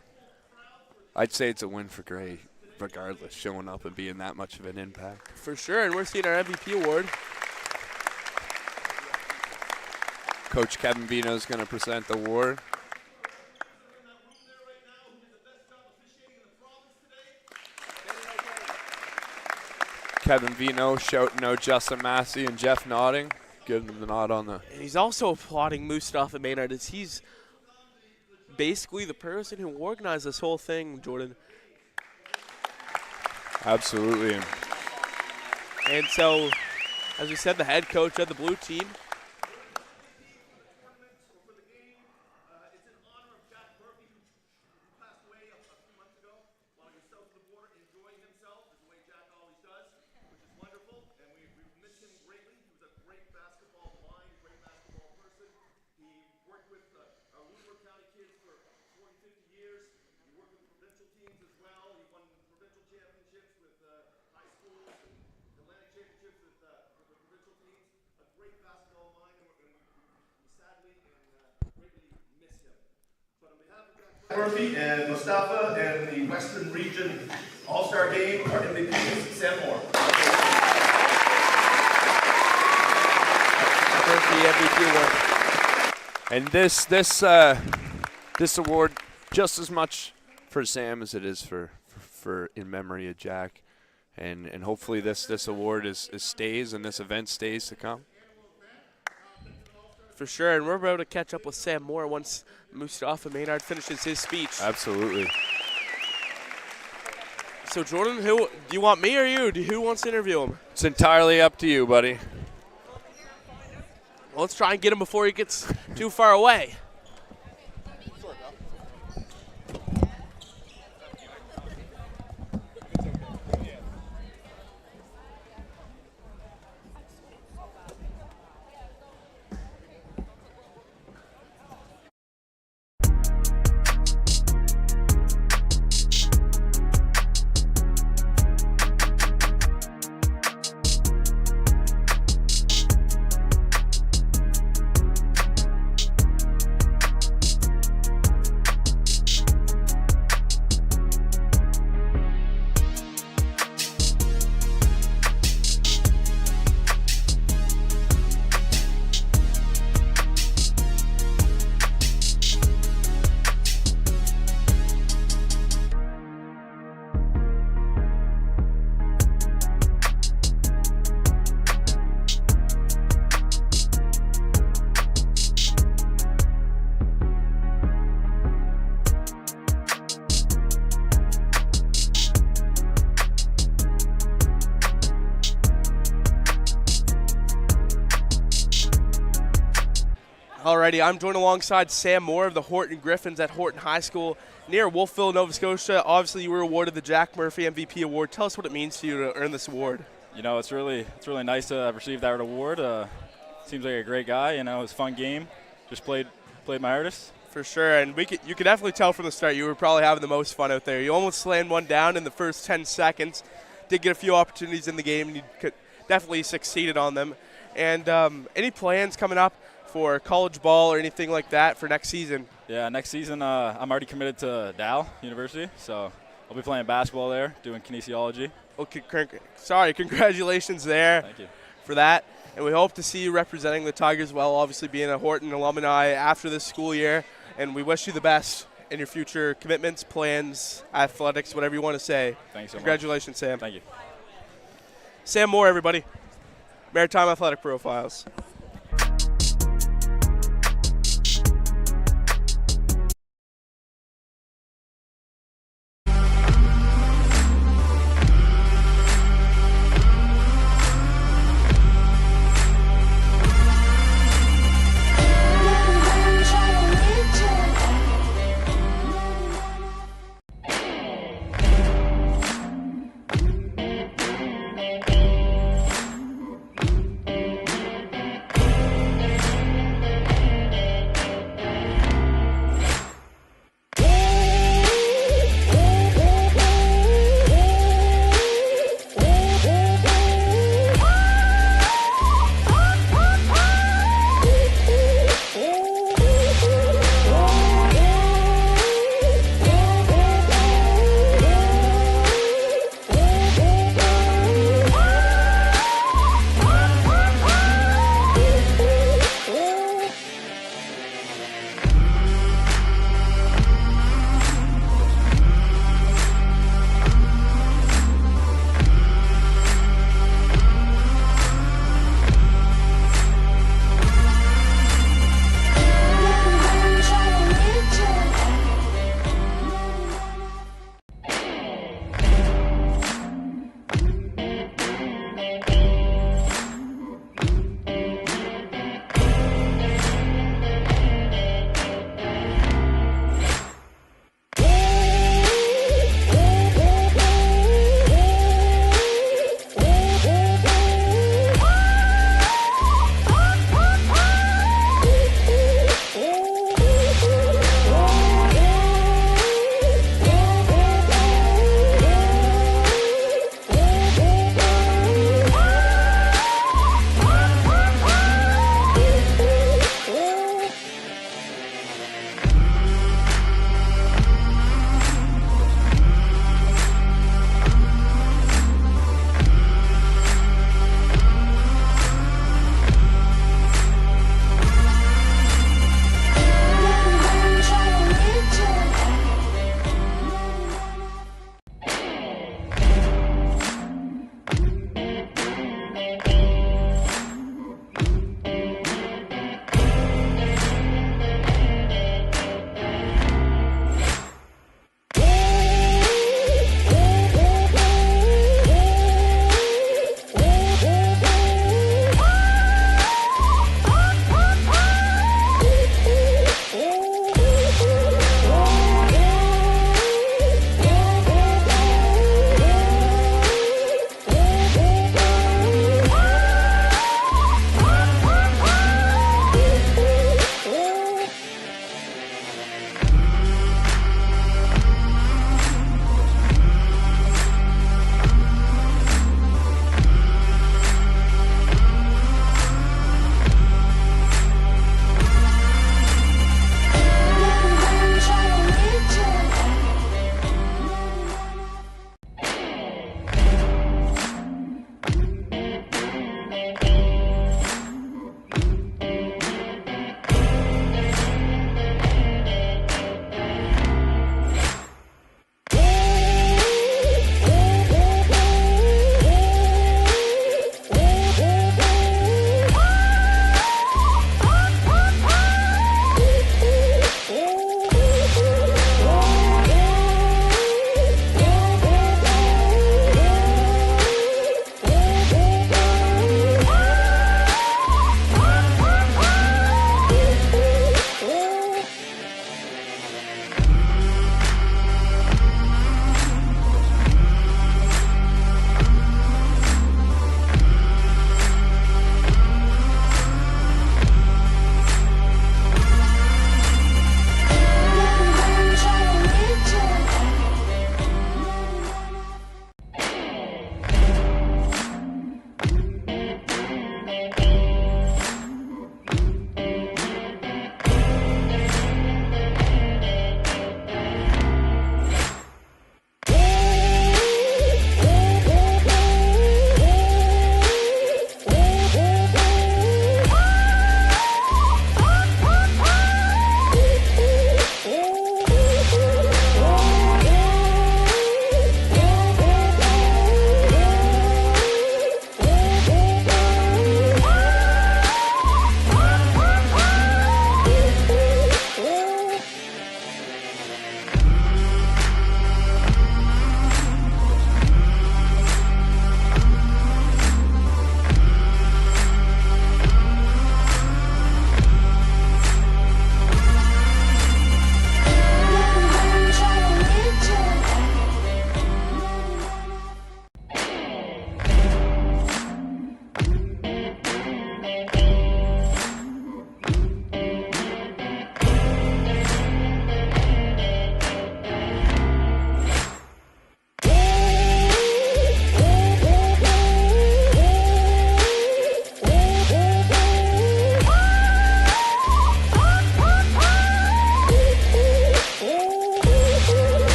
I'd say it's a win for Gray, regardless, showing up and being that much of an impact. For sure, and we're seeing our MVP award. Coach Kevin Vino is going to present the award. Kevin Vino shouting out Justin Massey and Jeff nodding, giving them the nod on the. And he's also applauding Mustafa Maynard as he's basically the person who organized this whole thing, Jordan. Absolutely. And so, as we said, the head coach of the blue team. Murphy and Mustafa and the Western Region All-Star Game, our MVP, Sam Moore. MVP award. And this award, just as much for Sam as it is for in memory of Jack, and hopefully this award stays and this event stays to come. For sure, and we're about to catch up with Sam Moore once Mustafa Maynard finishes his speech. Absolutely. So Jordan, who do you want, me or you? Who wants to interview him? It's entirely up to you, buddy. Well, let's try and get him before he gets too far away. Alrighty, I'm joined alongside Sam Moore of the Horton Griffins at Horton High School near Wolfville, Nova Scotia. Obviously, you were awarded the Jack Murphy MVP Award. Tell us what it means to you to earn this award. You know, it's really nice to have received that award. Seems like a great guy. You know, it was a fun game. Just played my hardest. For sure, and you could definitely tell from the start you were probably having the most fun out there. You almost slammed one down in the first 10 seconds. Did get a few opportunities in the game, and you definitely succeeded on them. And any plans coming up for college ball or anything like that for next season? Yeah, next season I'm already committed to Dal University, so I'll be playing basketball there, doing kinesiology. Okay, congratulations there. Thank you. For that. And we hope to see you representing the Tigers well, obviously being a Horton alumni after this school year. And we wish you the best in your future commitments, plans, athletics, whatever you want to say. Thanks so much. Congratulations, Sam. Thank you. Sam Moore, everybody. Maritime Athletic Profiles.